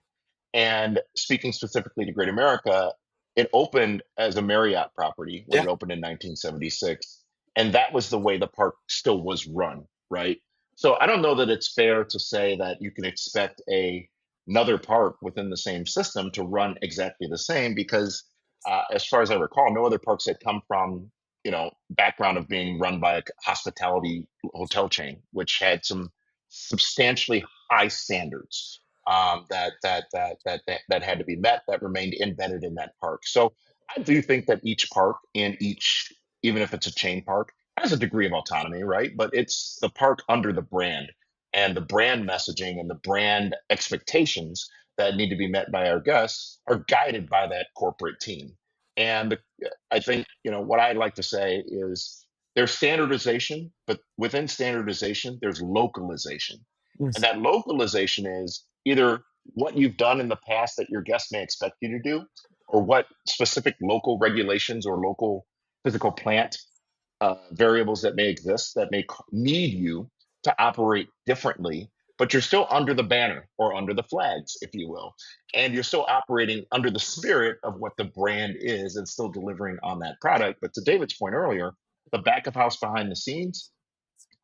And speaking specifically to Great America, it opened as a Marriott property when yeah. it opened in 1976, and that was the way the park still was run, right? So I don't know that it's fair to say that you can expect another park within the same system to run exactly the same because as far as I recall, no other parks had come from background of being run by a hospitality hotel chain, which had some substantially high standards that had to be met that remained embedded in that park. So I do think that each park in each, even if it's a chain park, has a degree of autonomy, right? But it's the park under the brand and the brand messaging and the brand expectations that need to be met by our guests are guided by that corporate team. And I think, what I like to say is there's standardization, but within standardization, there's localization. And that localization is either what you've done in the past that your guests may expect you to do, or what specific local regulations or local physical plant variables that may exist that may need you to operate differently, but you're still under the banner or under the flags, if you will. And you're still operating under the spirit of what the brand is and still delivering on that product. But to David's point earlier, the back of house behind the scenes,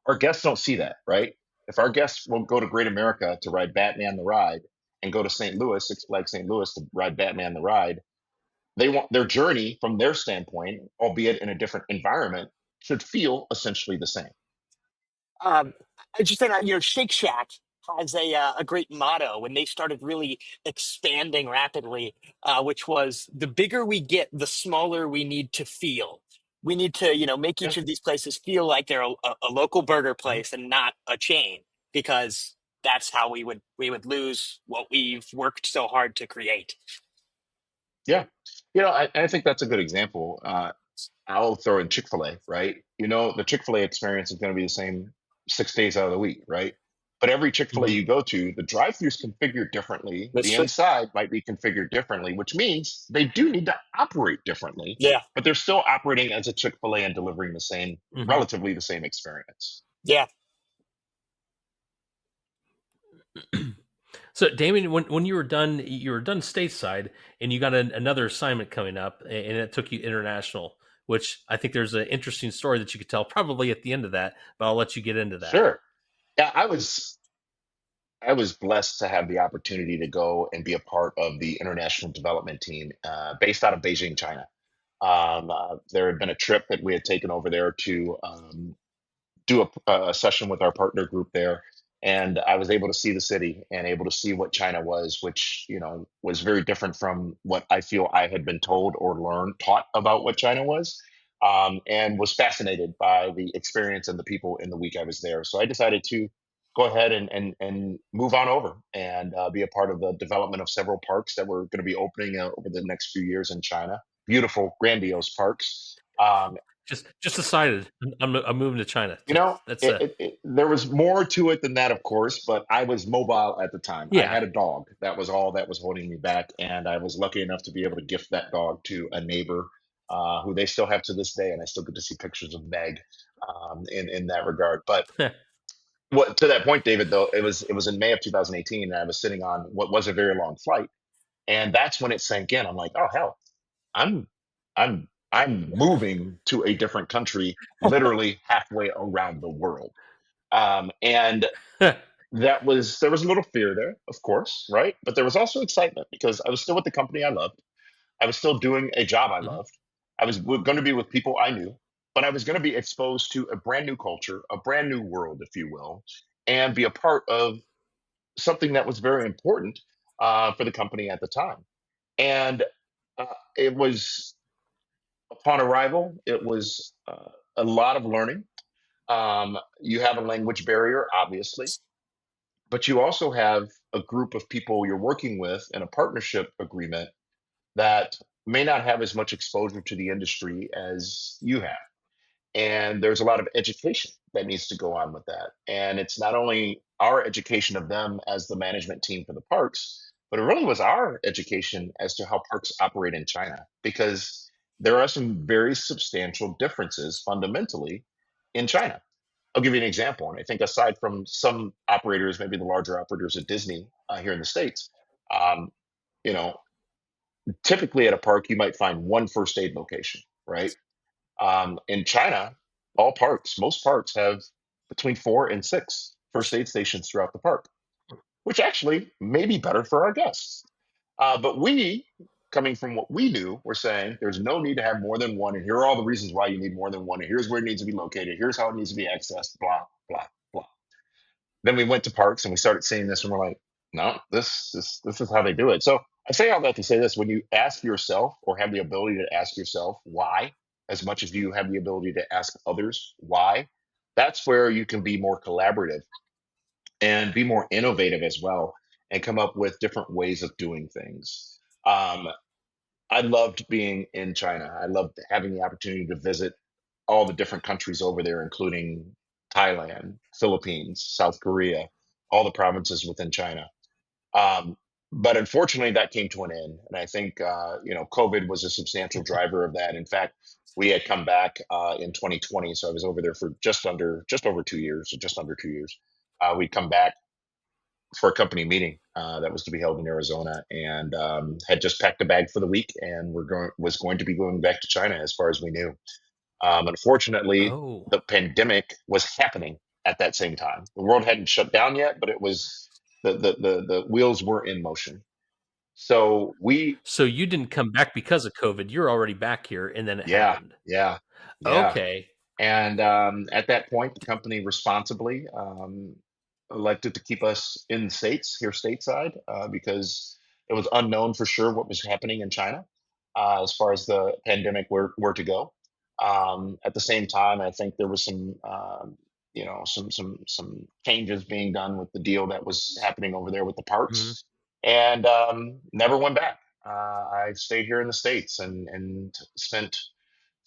our guests don't see that, right? If our guests will go to Great America to ride Batman the Ride and go to St. Louis, Six Flags St. Louis to ride Batman the Ride, they want their journey from their standpoint, albeit in a different environment, should feel essentially the same. Um, I just think Shake Shack has a great motto when they started really expanding rapidly, which was the bigger we get, the smaller we need to feel. We need to make Yeah. each of these places feel like they're a local burger place and not a chain, because that's how we would lose what we've worked so hard to create. Yeah. I think that's a good example. I'll throw in Chick-fil-A, right? The Chick-fil-A experience is going to be the same 6 days out of the week, right? But every Chick-fil-A Mhm. you go to, the drive-through is configured differently. That's The true. inside might be configured differently, which means they do need to operate differently, Yeah, but they're still operating as a Chick-fil-A and delivering Hmm. relatively the same experience. yeah. So, Damien, when you were done stateside, and you got another assignment coming up, and it took you international. Which I think there's an interesting story that you could tell probably at the end of that, but I'll let you get into that. Sure. Yeah, I was blessed to have the opportunity to go and be a part of the international development team based out of Beijing, China. There had been a trip that we had taken over there to do a session with our partner group there, and I was able to see the city and able to see what China was, which was very different from what I feel I had been told or taught about what China was, and was fascinated by the experience and the people in the week I was there. So I decided to go ahead and move on over and be a part of the development of several parks that were going to be opening over the next few years in China. Beautiful, grandiose parks. Just decided I'm moving to China. You know, That's there was more to it than that, of course, but I was mobile at the time. I yeah. had a dog. That was all that was holding me back. And I was lucky enough to be able to gift that dog to a neighbor who they still have to this day. And I still get to see pictures of Meg in that regard. But what to that point, David, though, it was in May of 2018, and I was sitting on what was a very long flight. And that's when it sank in. I'm like, oh, hell, I'm I'm moving to a different country, literally halfway around the world. And there was a little fear there, of course, right? But there was also excitement because I was still with the company I loved. I was still doing a job I Mhm. loved. I was going to be with people I knew, but I was going to be exposed to a brand new culture, a brand new world, if you will, and be a part of something that was very important for the company at the time. And uh, it was upon arrival, it was a lot of learning. You have a language barrier, obviously, but you also have a group of people you're working with in a partnership agreement that may not have as much exposure to the industry as you have. And there's a lot of education that needs to go on with that. And it's not only our education of them as the management team for the parks, but it really was our education as to how parks operate in China, because there are some very substantial differences fundamentally in China. I'll give you an example. And I think aside from some operators, maybe the larger operators at Disney here in the States, um, you know, typically at a park, you might find one first aid location, right? In China, most parks have between 4 and 6 first aid stations throughout the park, which actually may be better for our guests. But we coming from what we knew, were saying there's no need to have more than one, and here are all the reasons why you need more than one, and here's where it needs to be located, here's how it needs to be accessed, blah, blah, blah. Then we went to parks and we started seeing this, and we're like, no, this is how they do it. So I say all that to say this: when you ask yourself, or have the ability to ask yourself why, as much as you have the ability to ask others why, that's where you can be more collaborative and be more innovative as well, and come up with different ways of doing things. Um, I loved being in China. I loved having the opportunity to visit all the different countries over there, including Thailand, Philippines, South Korea, all the provinces within China. Um, but unfortunately, that came to an end, and I think COVID was a substantial driver of that. In fact, we had come back in 2020, so I was over there for just over 2 years, or just under 2 years. We'd come back for a company meeting that was to be held in Arizona, and had just packed a bag for the week, and was going to be going back to China as far as we knew. Unfortunately, Oh, the pandemic was happening at that same time. The world hadn't shut down yet, but it was the wheels were in motion. So we, so you didn't come back because of COVID. You're already back here, and then it yeah, happened. yeah, yeah. Okay. And at that point, the company responsibly elected to keep us in the States, here stateside, because it was unknown for sure what was happening in China as far as the pandemic were to go. At the same time, I think there was some changes being done with the deal that was happening over there with the Mhm. parks, and never went back. I stayed here in the States, and spent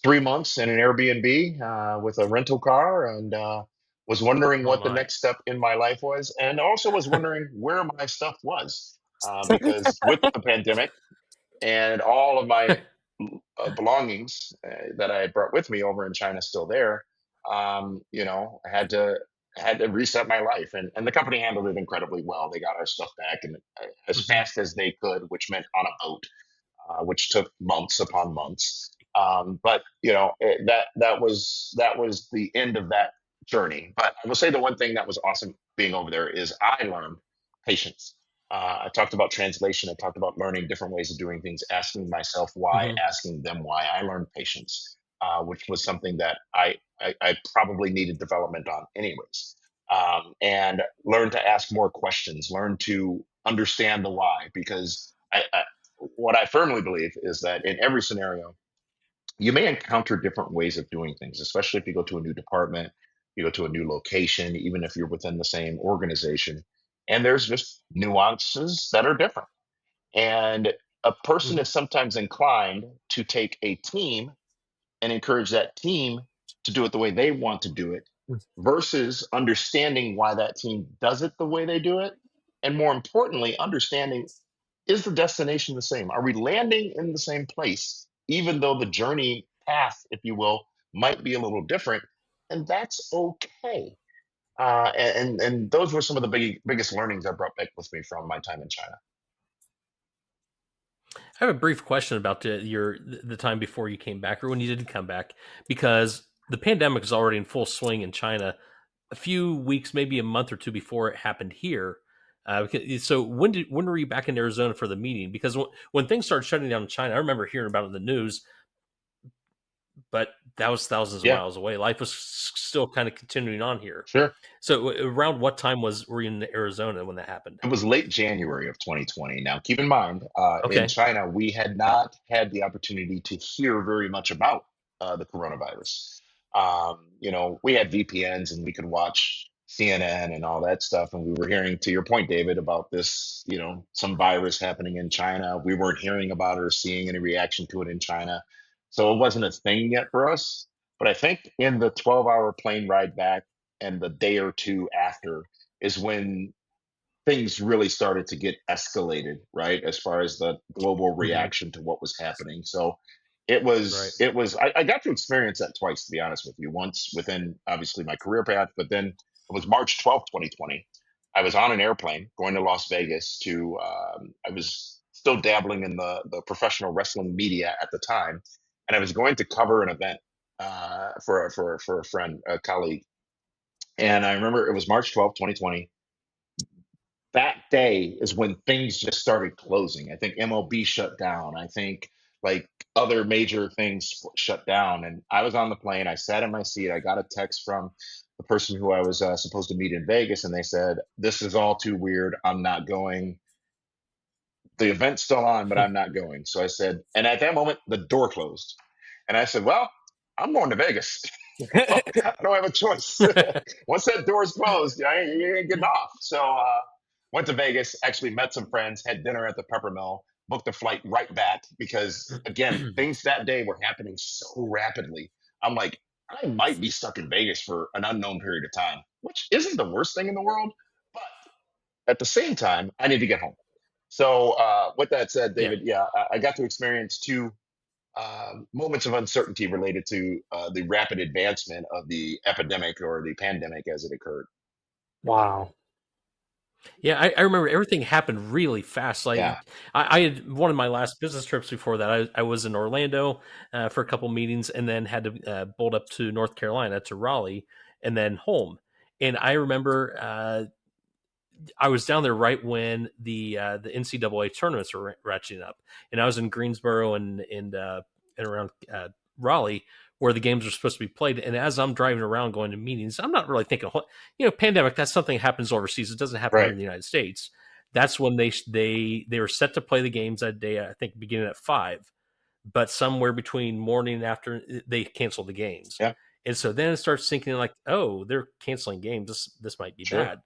3 months in an Airbnb with a rental car, and was wondering Oh what the my. next step in my life was, and also was wondering where my stuff was, because with the pandemic and all of my belongings that I had brought with me over in China still there, I had to reset my life, and the company handled it incredibly well. They got our stuff back, and as Mhm. fast as they could, which meant on a boat, which took months upon months. But that was the end of that journey. But I will say the one thing that was awesome being over there is I learned patience. I talked about translation. I talked about learning different ways of doing things, asking myself why, Mhm. asking them why. I learned patience, which was something that I probably needed development on, anyways. And learn to ask more questions, learn to understand the why, because what I firmly believe is that in every scenario, you may encounter different ways of doing things, especially if you go to a new department, you go to a new location, even if you're within the same organization. And there's just nuances that are different. And a person Mhm. is sometimes inclined to take a team and encourage that team to do it the way they want to do it, versus understanding why that team does it the way they do it. And more importantly, understanding, is the destination the same? Are we landing in the same place, even though the journey path, if you will, might be a little different? And that's okay. And those were some of the biggest learnings I brought back with me from my time in China. I have a brief question about the time before you came back, or when you didn't come back, because the pandemic is already in full swing in China. A few weeks, maybe a month or two before it happened here. So when were you back in Arizona for the meeting? Because when things started shutting down in China, I remember hearing about it in the news, but that was thousands of Yeah, miles away. Life was still kind of continuing on here. sure. So around what time were you in Arizona when that happened? It was late January of 2020. Now, keep in mind, in Okay. China, we had not had the opportunity to hear very much about the coronavirus. We had VPNs and we could watch CNN and all that stuff. And we were hearing, to your point, David, about this, some virus happening in China. We weren't hearing about it or seeing any reaction to it in China. So it wasn't a thing yet for us. But I think in the 12-hour plane ride back and the day or two after is when things really started to get escalated, right? As far as the global Hmm. reaction to what was happening. So Right. I got to experience that twice, to be honest with you. Once within obviously my career path, but then it was March 12th, 2020. I was on an airplane going to Las Vegas to, I was still dabbling in the professional wrestling media at the time. And I was going to cover an event for a friend, a colleague. And I remember it was March 12th, 2020. that day is when things just started closing. I think MLB shut down. I think like other major things shut down. And I was on the plane. I sat in my seat. I got a text from the person who I was supposed to meet in Vegas, and they said, "This is all too weird. I'm not going. The event's still on, but I'm not going." So I said, and at that moment, the door closed. And I said, "Well, I'm going to Vegas." I don't have a choice. Once that door's closed, you ain't getting off. So went to Vegas, actually met some friends, had dinner at the Peppermill, booked a flight right back because again, things that day were happening so rapidly. I'm like, I might be stuck in Vegas for an unknown period of time, which isn't the worst thing in the world, but at the same time, I need to get home. So with that said, Yeah. David, yeah, I got to experience two moments of uncertainty related to the rapid advancement of the epidemic or the pandemic as it occurred. Wow. Yeah, I remember everything happened really fast. Yeah, I had one of my last business trips before that. I was in Orlando for a couple meetings, and then had to bolt up to North Carolina to Raleigh, and then home. And I remember I was down there right when the NCAA tournaments were ratcheting up, and I was in Greensboro and around Raleigh where the games are supposed to be played. And as I'm driving around going to meetings, I'm not really thinking, pandemic. That's something that happens overseas. It doesn't happen here right. in the United States. That's when they were set to play the games that day. I think beginning at 5, but somewhere between morning and after they canceled the games. Yeah, And so then it starts thinking like, oh, they're canceling games. This might be sure. bad.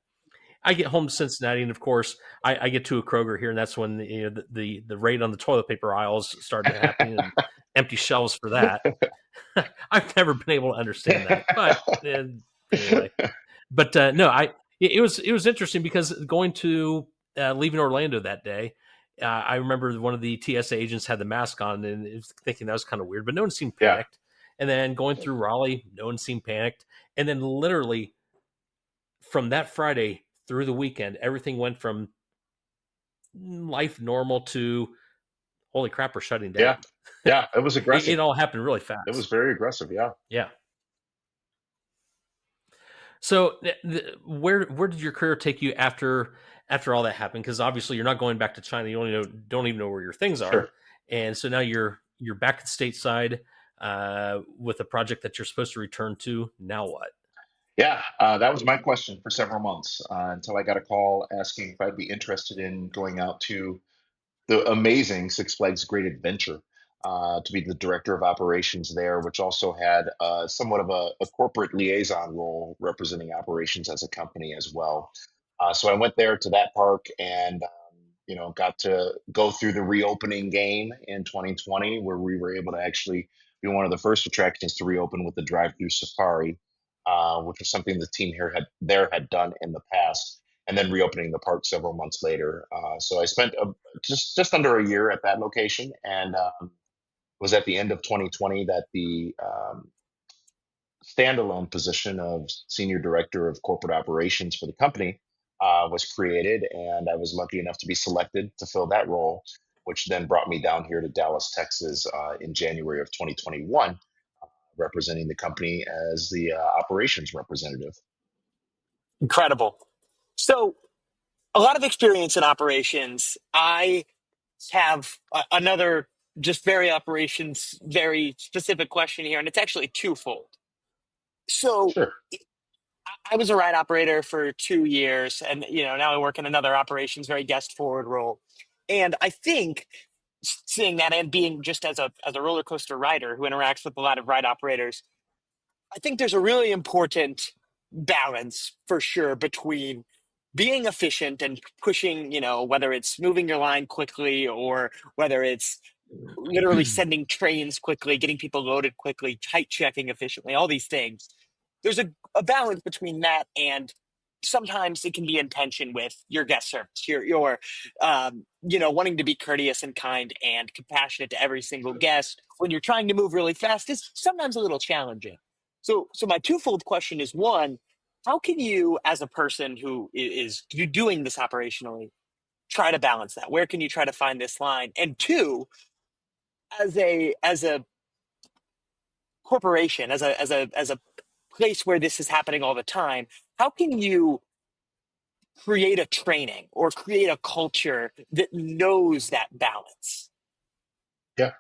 I get home to Cincinnati, and of course, I get to a Kroger here, and that's when the raid on the toilet paper aisles started happening, and empty shelves for that. I've never been able to understand that, but anyway. But no, it was interesting because going to leaving Orlando that day. I remember one of the TSA agents had the mask on, and it was thinking that was kind of weird, but no one seemed Yeah, panicked. And then going through Raleigh, no one seemed panicked. And then literally from that Friday through the weekend, everything went from life normal to holy crap, we're shutting yeah, down. yeah. It was it, aggressive. it all happened really It was fast. very aggressive. Yeah, Yeah. So where did your career take you after all that happened? Because obviously you're not going back to China. You don't even know where your things sure. are, and so now you're back at stateside with a project that you're supposed to return to. Now what? Yeah, that was my question for several months until I got a call asking if I'd be interested in going out to the amazing Six Flags Great Adventure to be the director of operations there, which also had somewhat of a corporate liaison role representing operations as a company as well. So I went there to that park and got to go through the reopening game in 2020, where we were able to actually be one of the first attractions to reopen with the drive-through safari, which was something the team here had done in the past, and then reopening the park several months later. So I spent just under a year at that location, and was at the end of 2020 that the standalone position of senior director of corporate operations for the company was created, and I was lucky enough to be selected to fill that role, which then brought me down here to Dallas, Texas, in January of 2021, representing the company as the operations representative. Incredible. So, a lot of experience in operations. I have another just very operations, very specific question here, and it's actually twofold. So, Sure. I was a ride operator for 2 years, and now I work in another operations, very guest forward role. And I think seeing that and being just as a roller coaster rider who interacts with a lot of ride operators, I think there's a really important balance for sure between being efficient and pushing, whether it's moving your line quickly or whether it's literally sending trains quickly, getting people loaded quickly, tight checking efficiently, all these things. There's a balance between that and sometimes it can be in tension with your guest service, your wanting to be courteous and kind and compassionate to every single guest when you're trying to move really fast is sometimes a little challenging. So my twofold question is one, how can you, as a person who is doing this operationally, try to balance that? Where can you try to find this line? And two, as a corporation, as a place where this is happening all the time, how can you create a training or create a culture that knows that balance? Yeah.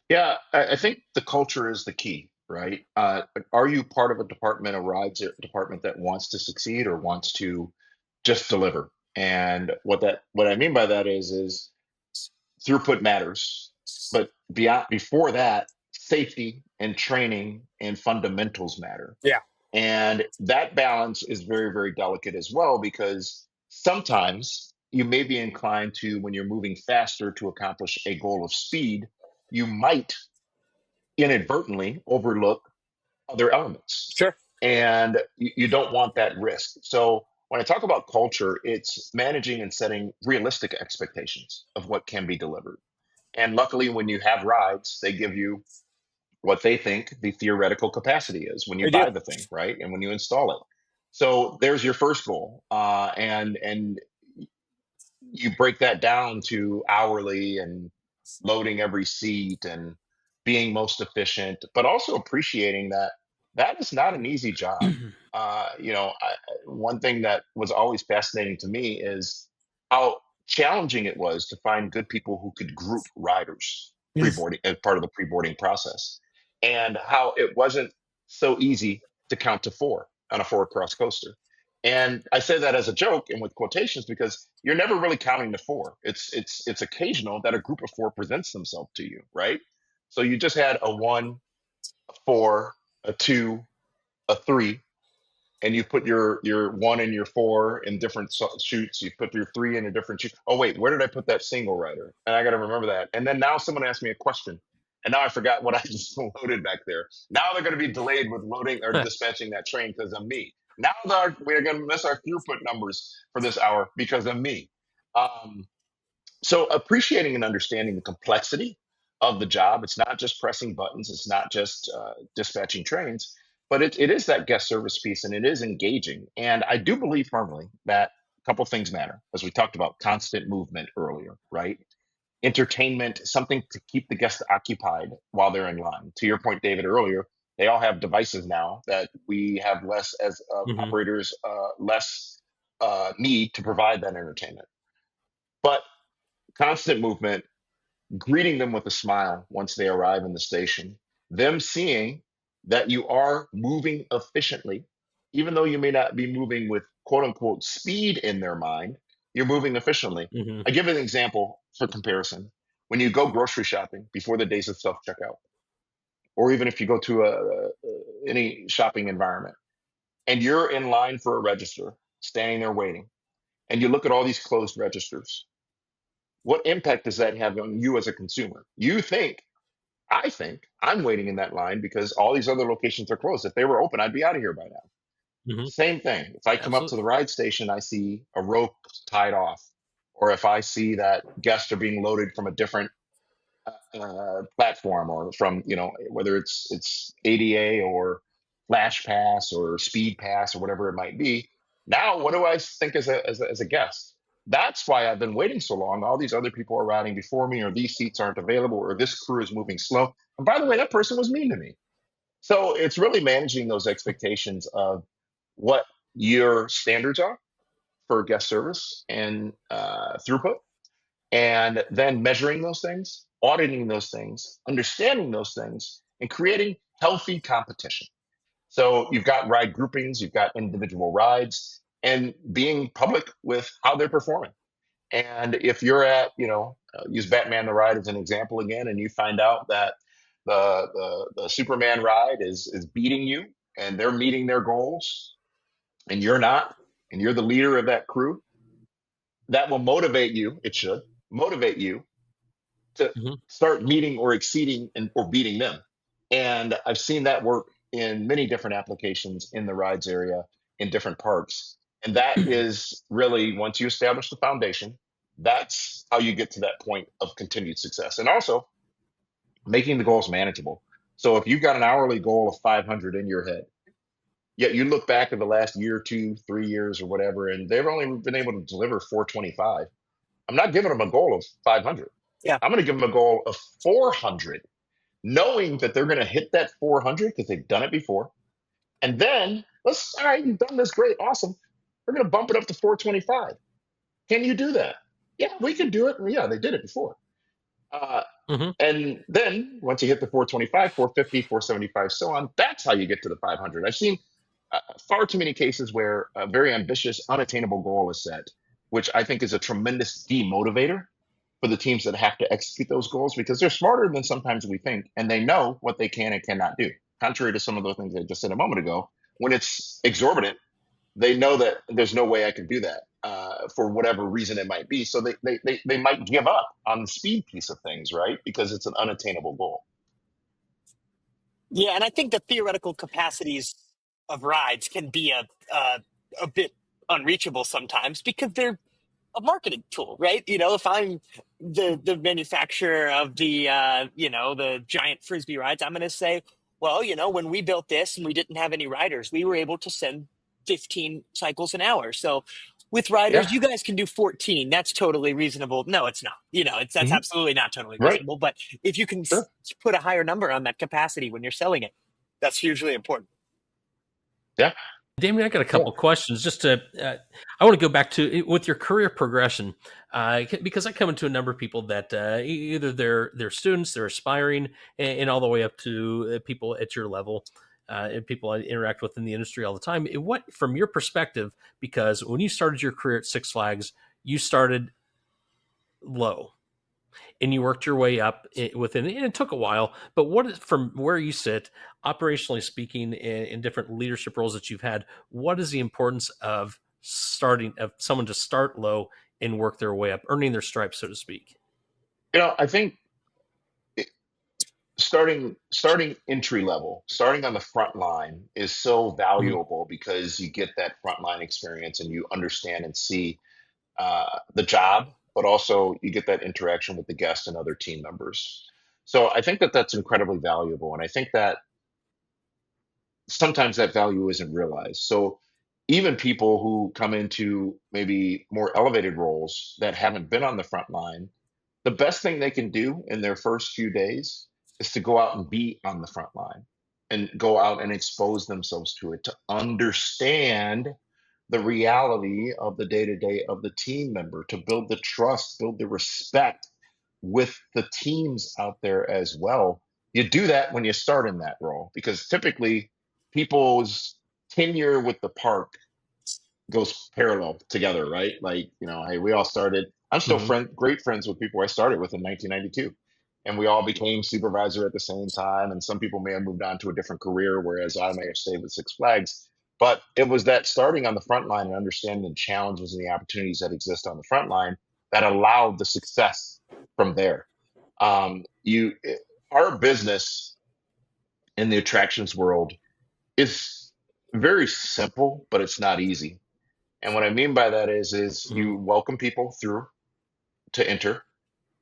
Yeah, I think the culture is the key, right? Are you part of a department, a rides department that wants to succeed or wants to just deliver? And what I mean by that is throughput matters, but beyond before that, safety and training and fundamentals matter. Yeah, And that balance is very, very delicate as well, because sometimes you may be inclined to, when you're moving faster to accomplish a goal of speed, you might inadvertently overlook other elements. sure. And you don't want that risk. So when I talk about culture, it's managing and setting realistic expectations of what can be delivered. And luckily, when you have rides, they give you what they think the theoretical capacity is when you I do. buy the thing, right? And when you install it. So there's your first goal, and you break that down to hourly and loading every seat and being most efficient, but also appreciating that that is not an easy job. One thing that was always fascinating to me is how challenging it was to find good people who could group riders Mm. pre-boarding as part of the pre-boarding process, and how it wasn't so easy to count to four on a four cross coaster. And I say that as a joke and with quotations because you're never really counting to four. It's occasional that a group of four presents themselves to you, right? So you just had a one, a four, a two, a three, and you put your one and your four in different shoots. You put your three in a different shoot. Oh wait, where did I put that single rider? And I got to remember that. And then now someone asked me a question, and now I forgot what I just loaded back there. Now they're going to be delayed with loading or dispatching that train because of me. Now we're going to miss our throughput numbers for this hour because of me. Um, so appreciating and understanding the complexity of the job. It's not just pressing buttons. It's not just dispatching trains, but it is that guest service piece, and it is engaging. And I do believe firmly that a couple things matter, as we talked about constant movement earlier, right? Entertainment, something to keep the guests occupied while they're in line. To your point, David, earlier, they all have devices now that we have less as Hmm. operators, less need to provide that entertainment. But constant movement, greeting them with a smile once they arrive in the station, them seeing that you are moving efficiently, even though you may not be moving with quote unquote speed in their mind, you're moving efficiently. Hmm. I give an example for comparison. When you go grocery shopping before the days of self checkout, or even if you go to any shopping environment and you're in line for a register, standing there waiting, and you look at all these closed registers, what impact does that have on you as a consumer? I think I'm waiting in that line because all these other locations are closed. If they were open, I'd be out of here by now. Hmm. Same thing. If I come up to Absolutely. the ride station, I see a rope tied off, or if I see that guests are being loaded from a different platform, or from whether it's ADA or Flash Pass or Speed Pass or whatever it might be. Now, what do I think as a guest? That's why I've been waiting so long. All these other people are riding before me, or these seats aren't available, or this crew is moving slow. And by the way, that person was mean to me. So it's really managing those expectations of what your standards are for guest service and throughput, and then measuring those things, auditing those things, understanding those things, and creating healthy competition. So you've got ride groupings, you've got individual rides, and being public with how they're performing. And if you're at, use Batman the Ride as an example again, and you find out that the Superman ride is beating you, and they're meeting their goals, and you're not, and you're the leader of that crew, that will motivate you. It should motivate you to Hmm. start meeting or exceeding or beating them. And I've seen that work in many different applications in the rides area in different parks. And that is really, once you establish the foundation, that's how you get to that point of continued success. And also making the goals manageable. So if you've got an hourly goal of 500 in your head, yet you look back at the last year, 2, 3 years, or whatever, and they've only been able to deliver 425. I'm not giving them a goal of 500. Yeah. I'm going to give them a goal of 400, knowing that they're going to hit that 400 because they've done it before. And then all right, you've done this, great, awesome. We're going to bump it up to 425. Can you do that? Yeah, we can do it. Yeah, they did it before. Uh, Mm-hmm. and then once you hit the 425, 450, 475, so on, that's how you get to the 500. I've seen far too many cases where a very ambitious, unattainable goal is set, which I think is a tremendous demotivator for the teams that have to execute those goals because they're smarter than sometimes we think and they know what they can and cannot do. Contrary to some of those things I just said a moment ago, when it's exorbitant, they know that there's no way I can do that for whatever reason it might be. So they might give up on the speed piece of things, right? Because it's an unattainable goal. Yeah, and I think the theoretical capacities of rides can be a bit unreachable sometimes because they're a marketing tool, right? If I'm the manufacturer of the the giant frisbee rides, I'm going to say, well, when we built this and we didn't have any riders, we were able to send 15 cycles an hour. So with riders, Yeah. you guys can do 14. That's totally reasonable. No, it's not. That's Hmm. absolutely not totally Right. reasonable. But if you can Sure. put a higher number on that capacity when you're selling it, that's hugely important. Yeah. Damien, I got a Yeah. couple questions. I want to go back to with your career progression, because I come into a number of people that either they're students, they're aspiring, and all the way up to people at your level, and people I interact with in the industry all the time. What, from your perspective, because when you started your career at Six Flags, you started low and you worked your way up within, and it took a while. But what is, from where you sit, operationally speaking, in different leadership roles that you've had, what is the importance of someone to start low and work their way up, earning their stripes, so to speak? I think starting entry level, starting on the front line is so Mm-hmm. valuable because you get that frontline experience and you understand and see the job, but also you get that interaction with the guests and other team members. So I think that that's incredibly valuable, and I think that sometimes that value isn't realized. So even people who come into maybe more elevated roles that haven't been on the front line, the best thing they can do in their first few days is to go out and be on the front line and go out and expose themselves to it, to understand the reality of the day to day of the team member, to build the trust, build the respect with the teams out there as well. You do that when you start in that role because typically people's tenure with the park goes parallel together, right? Like, hey, we all started. I'm still Mm-hmm. great friends with people I started with in 1992, and we all became supervisor at the same time. And some people may have moved on to a different career, whereas I may have stayed with Six Flags. But it was that starting on the front line and understanding the challenges and the opportunities that exist on the front line that allowed the success from there. You, our business in the attractions world is very simple, but it's not easy. And what I mean by that is Mm-hmm. you welcome people through to enter.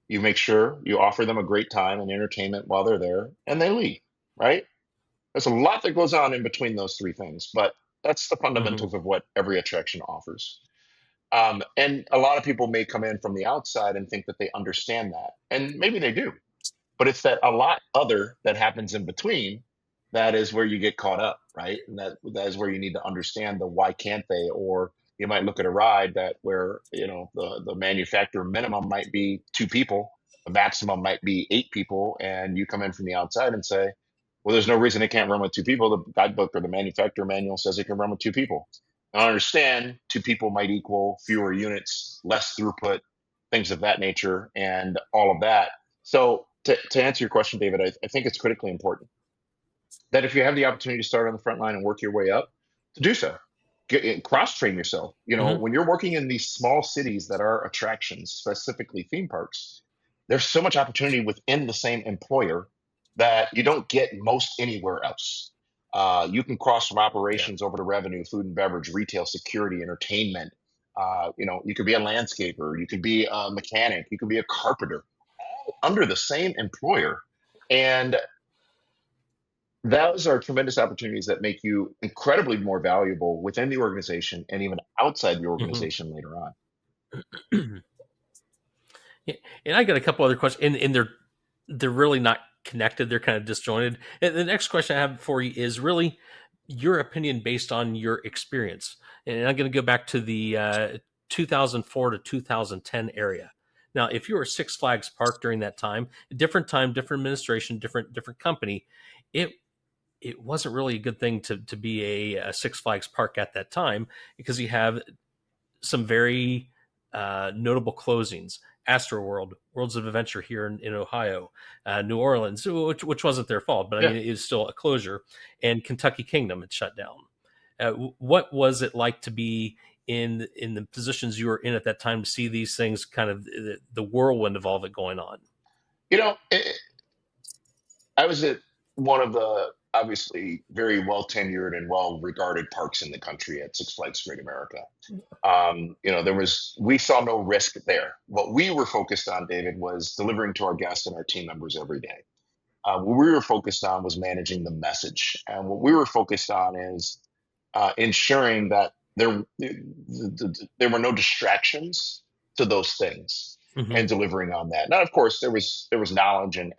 You make sure you offer them a great time and entertainment while they're there, and they leave. Right? There's a lot that goes on in between those three things, but that's the Mm-hmm. fundamentals of what every attraction offers. And a lot of people may come in from the outside and think that they understand that, and maybe they do. But it's that a lot other that happens in between that is where you get caught up, right? And that is where you need to understand the why can't they, or you might look at a ride that where the manufacturer minimum might be two people, the maximum might be eight people, and you come in from the outside and say, well, there's no reason it can't run with two people. The guidebook or the manufacturer manual says it can run with two people. I understand two people might equal fewer units, less throughput, things of that nature, and all of that. So to answer your question, David, I think it's critically important that if you have the opportunity to start on the front line and work your way up, to do so. Cross train yourself. Mm-hmm. When you're working in these small cities that are attractions, specifically theme parks, there's so much opportunity within the same employer that you don't get most anywhere else. You can cross from Yeah. operations over to revenue, food and beverage, retail, security, entertainment. You could be a landscaper, you could be a mechanic, you could be a carpenter, all under the same employer. And those are tremendous opportunities that make you incredibly more valuable within the organization and even outside the Mm-hmm. organization later on. Yeah, and I got a couple other questions, and they're really not connected. They're kind of disjointed. And the next question I have for you is really your opinion based on your experience. and I'm going to go back to the 2004 to 2010 area. Now, if you were Six Flags Park during that time, different administration, different company, it it wasn't really a good thing to be a Six Flags Park at that time, because you have some very notable closings. Astroworld, Worlds of Adventure here in Ohio, New Orleans, which wasn't their fault, but I Yeah. mean, it was still a closure, and Kentucky Kingdom had shut down. What was it like to be in the positions you were in at that time, to see these things, kind of the whirlwind of all of it going on? You know, I was at one of the obviously very well tenured and well regarded parks in the country at Six Flags Great America. We saw no risk there. What we were focused on, David, was delivering to our guests and our team members every day. What we were focused on was managing the message, and what we were focused on is ensuring that there were no distractions to those things, Mm-hmm. and delivering on that. Now, of course, there was knowledge and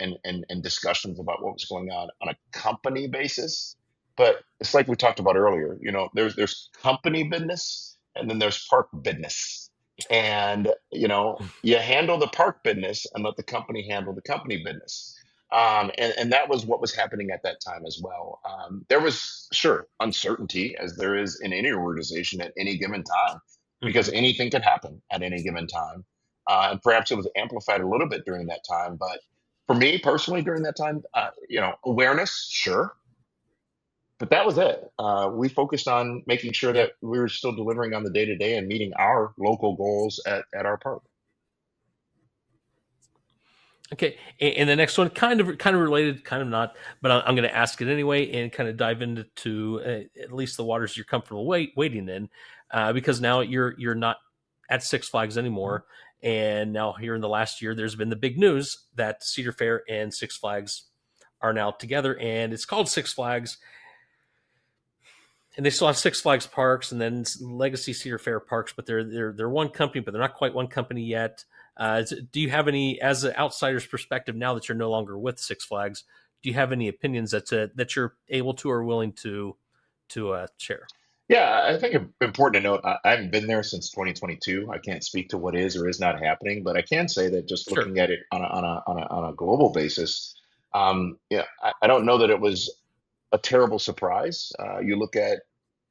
discussions about what was going on a company basis, but it's like we talked about earlier. There's company business, and then there's park business, and you handle the park business and let the company handle the company business. And that was what was happening at that time as well. There was, sure, uncertainty, as there is in any organization at any given time, Mm-hmm. because anything could happen at any given time. And perhaps it was amplified a little bit during that time. But for me personally, during that time, awareness, sure, but that was it. We focused on making sure Yep. that we were still delivering on the day to day and meeting our local goals at our park. Okay, and the next one, kind of related, kind of not, but I'm going to ask it anyway, and kind of dive into at least the waters you're comfortable wading in, because now you're not at Six Flags anymore, and now here in the last year, there's been the big news that Cedar Fair and Six Flags are now together, and it's called Six Flags, and they still have Six Flags Parks and then Legacy Cedar Fair Parks, but they're one company, but they're not quite one company yet. Do you have any, as an outsider's perspective, now that you're no longer with Six Flags, do you have any opinions that you're able to or willing to share? Yeah, I think it's important to note, I haven't been there since 2022. I can't speak to what is or is not happening, but I can say that just Sure. looking at it on a global basis, yeah, I don't know that it was a terrible surprise. You look at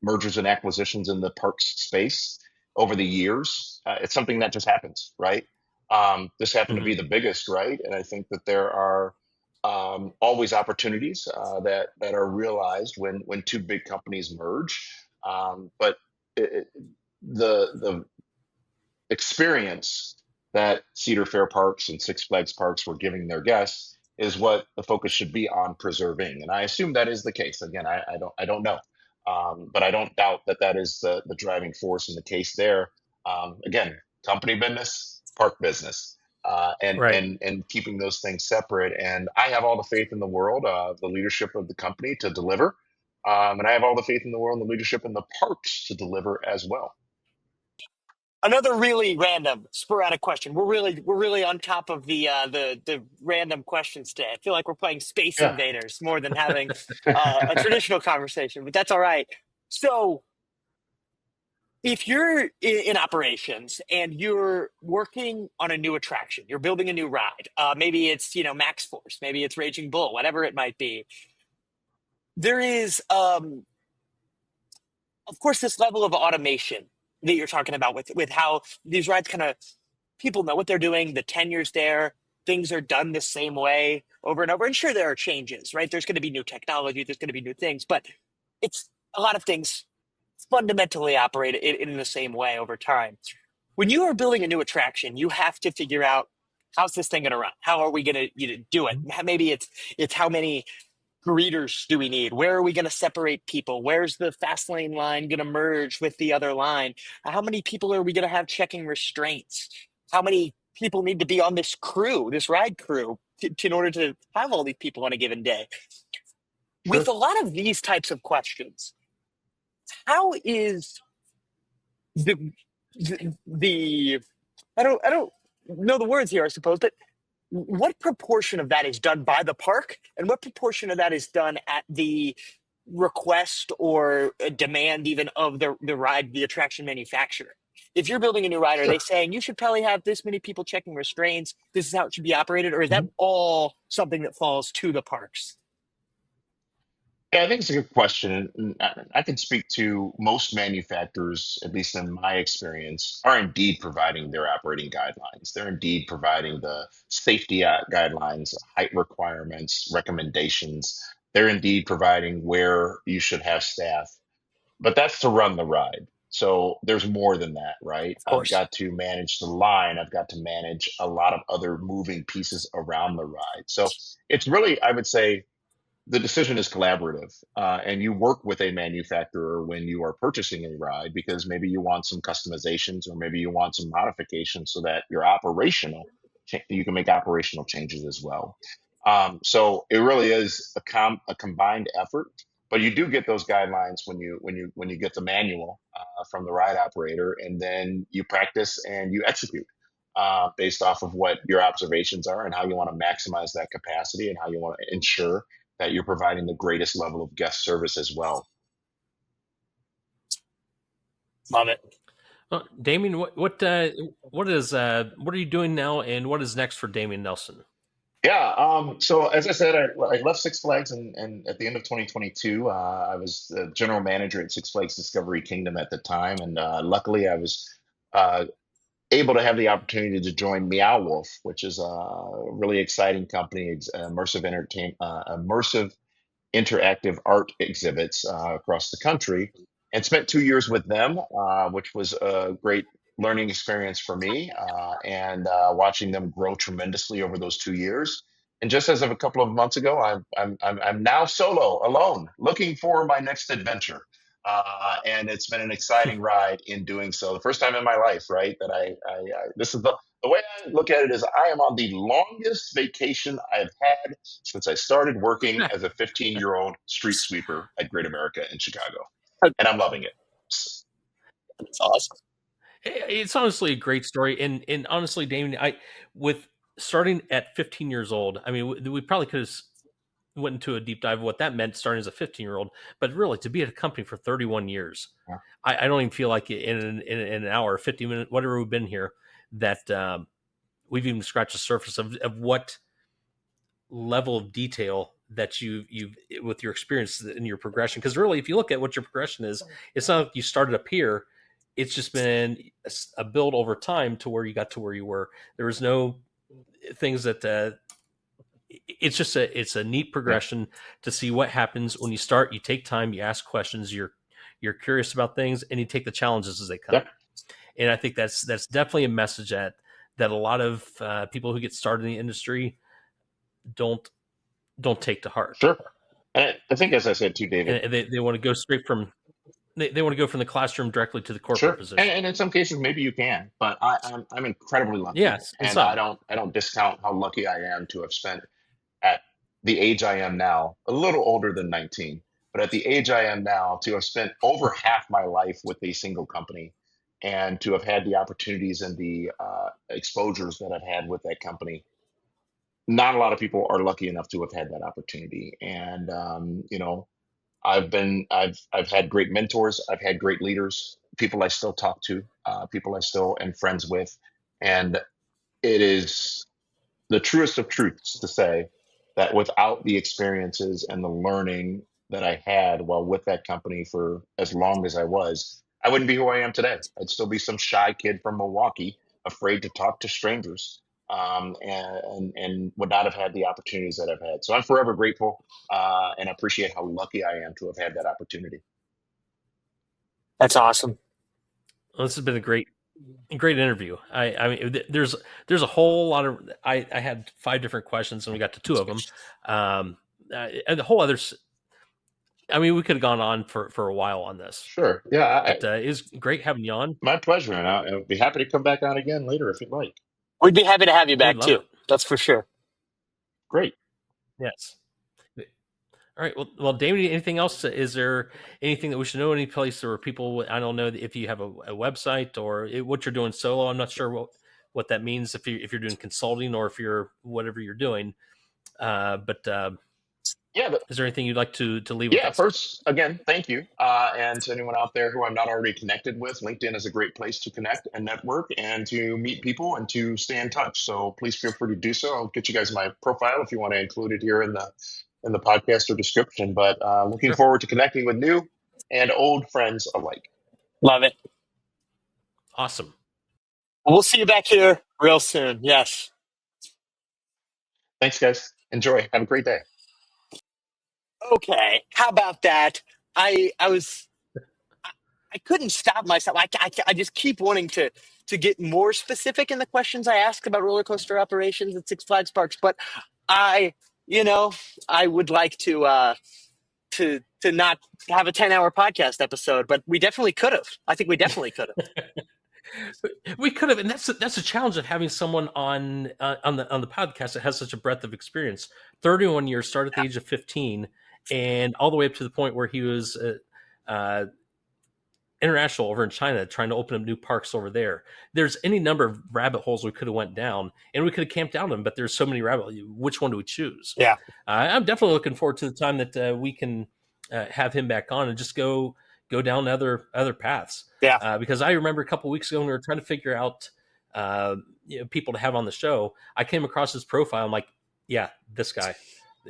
mergers and acquisitions in the parks space over the years, it's something that just happens, right? This happened to Hmm. be the biggest, right? And I think that there are always opportunities that are realized when two big companies merge. But the experience that Cedar Fair Parks and Six Flags Parks were giving their guests is what the focus should be on preserving, and I assume that is the case. Again, I don't know, but I don't doubt that that is the driving force in the case there. Again, company business, park business, Right. and keeping those things separate. And I have all the faith in the world, the leadership of the company to deliver, and I have all the faith in the world and the leadership in the parks to deliver as well. Another really random, sporadic question. We're really on top of the random questions today. I feel like we're playing Space Yeah. Invaders more than having a traditional conversation, but that's all right. So, if you're in operations and you're working on a new attraction, you're building a new ride. Maybe it's Max Force, maybe it's Raging Bull, whatever it might be. There is, of course, this level of automation that you're talking about with how these rides kind of people know what they're doing, the tenure's there, things are done the same way over and over. And sure, there are changes, right? There's going to be new technology, there's going to be new things, but it's a lot of things fundamentally operate in the same way over time. When you are building a new attraction, you have to figure out how's this thing going to run? How are we going to do it? Maybe it's how many greeters do we need? Where are we going to separate people? Where's the fast lane line going to merge with the other line? How many people are we going to have checking restraints? How many people need to be on this crew, this ride crew, in order to have all these people on a given day? With Sure. a lot of these types of questions, how is the I don't know the words here, I suppose, but what proportion of that is done by the park and what proportion of that is done at the request or a demand even of the ride, the attraction manufacturer? If you're building a new ride, are they Sure. saying you should probably have this many people checking restraints? This is how it should be operated, or is that Mhm. all something that falls to the parks? Yeah, I think it's a good question. And I can speak to most manufacturers, at least in my experience, are indeed providing their operating guidelines. They're indeed providing the safety guidelines, height requirements, recommendations. They're indeed providing where you should have staff, but that's to run the ride. So there's more than that, right? Of I've course. got to manage the line. I've got to manage a lot of other moving pieces around the ride. So it's really, I would say, the decision is collaborative, and you work with a manufacturer when you are purchasing a ride because maybe you want some customizations or maybe you want some modifications so that your operational you can make operational changes as well. So it really is a combined effort, but you do get those guidelines when you get the manual from the ride operator, and then you practice and you execute based off of what your observations are and how you want to maximize that capacity and how you want to ensure that you're providing the greatest level of guest service as well. Love it. Well, Damien, what are you doing now, and what is next for Damien Nelson? Yeah. So as I said, I left Six Flags and at the end of 2022, I was the general manager at Six Flags Discovery Kingdom at the time. And luckily I was uh, able to have the opportunity to join Meow Wolf, which is a really exciting company, immersive interactive art exhibits across the country, and spent 2 years with them, which was a great learning experience for me, and watching them grow tremendously over those 2 years. And just as of a couple of months ago, I'm now solo, alone, looking for my next adventure. And it's been an exciting ride in doing so. The first time in my life, right, that this is the way I look at it is I am on the longest vacation I've had since I started working as a 15-year-old street sweeper at Great America in Chicago, and I'm loving it. That's awesome. It's honestly a great story, and honestly, Damien, I with starting at 15 years old, I mean, we probably could have went into a deep dive of what that meant starting as a 15-year-old, but really to be at a company for 31 years, Yeah, I don't even feel like in an hour, 50 minutes, whatever we've been here, that we've even scratched the surface of what level of detail that you've with your experience in your progression. Because really, if you look at what your progression is, it's not like you started up here. It's just been a build over time to where you got to where you were. There was no things that it's a neat yeah, progression to see what happens when you start. You take time, you ask questions, you're curious about things, and you take the challenges as they yeah, come. And I think that's definitely a message that a lot of people who get started in the industry don't don't take to heart. sure. And I think, as I said too, David, And they want to go straight from they want to go from the classroom directly to the corporate sure. And, position. and in some cases, maybe you can, but I'm incredibly lucky, Yes, and and some. I don't discount how lucky I am to have spent at the age I am now, a little older than 19, but at the age I am now, to have spent over half my life with a single company and to have had the opportunities and the exposures that I've had with that company. Not a lot of people are lucky enough to have had that opportunity. And, I've had great mentors. I've had great leaders, people I still talk to, people I still am friends with. And it is the truest of truths to say that without the experiences and the learning that I had while with that company for as long as I was, I wouldn't be who I am today. I'd still be some shy kid from Milwaukee, afraid to talk to strangers, and would not have had the opportunities that I've had. So I'm forever grateful, and appreciate how lucky I am to have had that opportunity. That's awesome. Well, this has been a great interview. I mean, there's a whole lot of I had five different questions and we got to two of them. And the whole others. I mean, we could have gone on for a while on this, Sure. Yeah, but it was great having you on. my pleasure. And I'll be happy to come back on again later if you'd like. We'd be happy to have you We'd back love too. it. That's for sure. Great. Yes. All right. Well, David, anything else? Is there anything that we should know? Any place where people? I don't know if you have a website or what you're doing solo. I'm not sure what that means if you're doing consulting or if you're whatever you're doing. But Yeah, Is there anything you'd like to leave with yeah, us? first, again, thank you. And to anyone out there who I'm not already connected with, LinkedIn is a great place to connect and network and to meet people and to stay in touch. So please feel free to do so. I'll get you guys my profile if you want to include it here in the podcast or description. But looking Sure. forward to connecting with new and old friends alike. Love it. Awesome. We'll see you back here real soon. Yes. Thanks, guys. Enjoy. Have a great day. Okay. How about that? I was I couldn't stop myself. I just keep wanting to get more specific in the questions I ask about roller coaster operations at Six Flags Parks, but I, you know, I would like to not have a 10-hour podcast episode, but we definitely could have. I think we definitely could have. We could have, and that's a challenge of having someone on the podcast that has such a breadth of experience. 31 years, started at the age of 15, and all the way up to the point where he was uh, international over in China, trying to open up new parks over there. There's any number of rabbit holes we could have went down, and we could have camped down them. But there's so many rabbit. Which one do we choose? Yeah. I'm definitely looking forward to the time that we can have him back on and just go down other paths. Yeah. Because I remember a couple weeks ago when we were trying to figure out people to have on the show, I came across his profile. I'm like, yeah, this guy.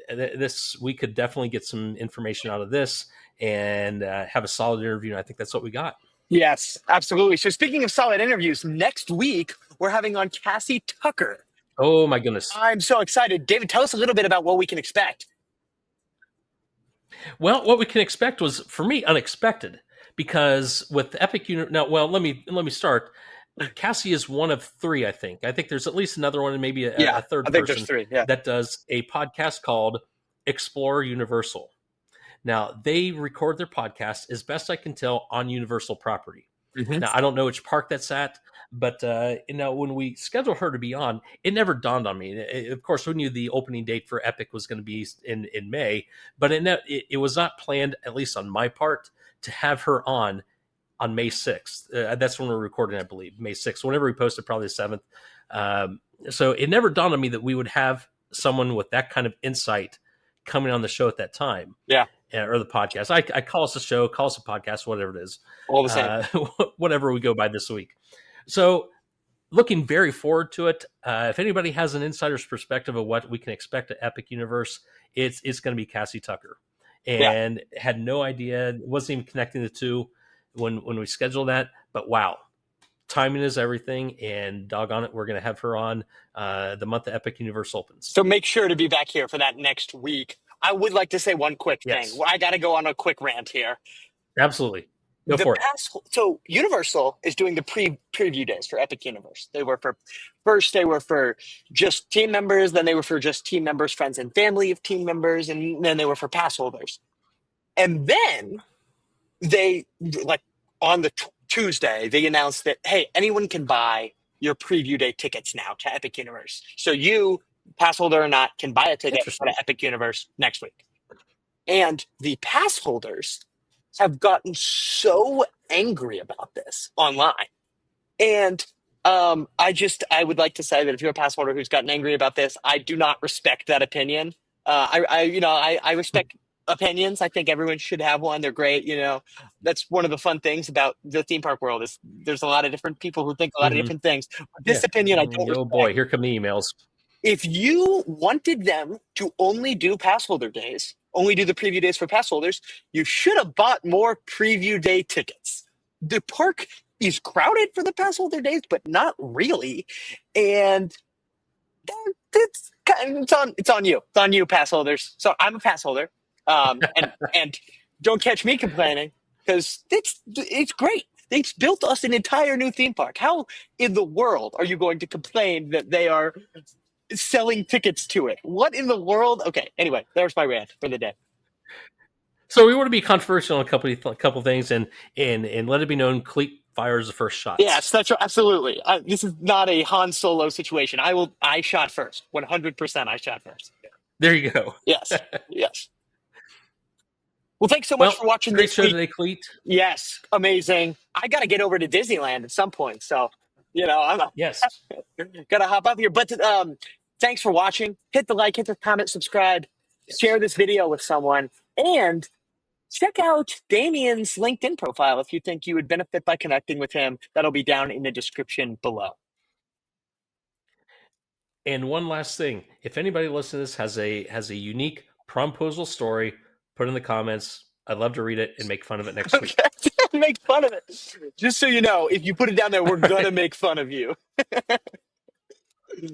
This we could definitely get some information out of this and have a solid interview. And I think that's what we got. Yes, absolutely. So speaking of solid interviews, next week we're having on Cassie Tucker. Oh my goodness. I'm so excited. David, tell us a little bit about what we can expect. Well, what we can expect was, for me, unexpected, because with Epic Uni- now, well, let me start. Cassie is one of three, I think. I think there's at least another one and maybe Yeah, a third I think there's person three. Yeah. that does a podcast called Explore Universal. Now, they record their podcast, as best I can tell, on Universal property. Mm-hmm. Now, I don't know which park that's at, but when we scheduled her to be on, it never dawned on me. Of course, we knew the opening date for Epic was going to be in May, but it was not planned, at least on my part, to have her on May 6th. That's when we're recording, I believe, May 6th. Whenever we posted, probably the 7th. So it never dawned on me that we would have someone with that kind of insight coming on the show at that time. Yeah. Or the podcast. I call us a show, call us a podcast, whatever it is. All the same. Whatever we go by this week. So looking very forward to it. If anybody has an insider's perspective of what we can expect at Epic Universe, it's going to be Cassie Tucker. And had no idea, wasn't even connecting the two when we scheduled that. But wow, timing is everything, and doggone it, we're going to have her on the month the Epic Universe opens. So make sure to be back here for that next week. I would like to say one quick thing. Yes. I got to go on a quick rant here. Absolutely. Go for it. So Universal is doing the preview days for Epic Universe. They were for just team members, then they were for just team members, friends, and family of team members, and then they were for pass holders. And then they, like on the Tuesday, they announced that, hey, anyone can buy your preview day tickets now to Epic Universe. So you, pass holder or not, can buy a ticket to Epic Universe next week. And the pass holders have gotten so angry about this online. And I would like to say that if you're a pass holder who's gotten angry about this, I do not respect that opinion. I respect opinions. I think everyone should have one. They're great. That's one of the fun things about the theme park world is there's a lot of different people who think a lot of different things. But this opinion, I don't respect. Oh boy, here come the emails. If you wanted them to only do pass holder days, only do the preview days for pass holders, you should have bought more preview day tickets. The park is crowded for the pass holder days, but not really. And it's on you. It's on you, pass holders. So I'm a pass holder. And don't catch me complaining because it's great. They've built us an entire new theme park. How in the world are you going to complain that they are selling tickets to it? What in the world? Okay, anyway, there's my rant for the day. So we want to be controversial on a couple things and let it be known Cleat fires the first shots. Yes, that's right. Absolutely. This is not a Han Solo situation. I shot first. 100% I shot first. There you go. Yes. Yes. Well, thanks so much for watching great this show week. Today, Cleat. Yes, amazing. I got to get over to Disneyland at some point, so I'm gonna hop up here. But thanks for watching. Hit the like, hit the comment, subscribe. share this video with someone, and check out Dameon's LinkedIn profile if you think you would benefit by connecting with him. That'll be down in the description below. And one last thing, if anybody listening to this has a unique promposal story, put in the comments. I'd love to read it and make fun of it next week. Okay, make fun of it. Just so you know, if you put it down there, we're gonna make fun of you.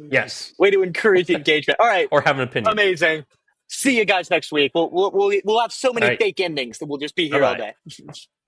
Yes. Way to encourage engagement. All right, Or have an opinion. amazing. See you guys next week. We'll have so All many right. fake endings that we'll just be here all Bye-bye. day.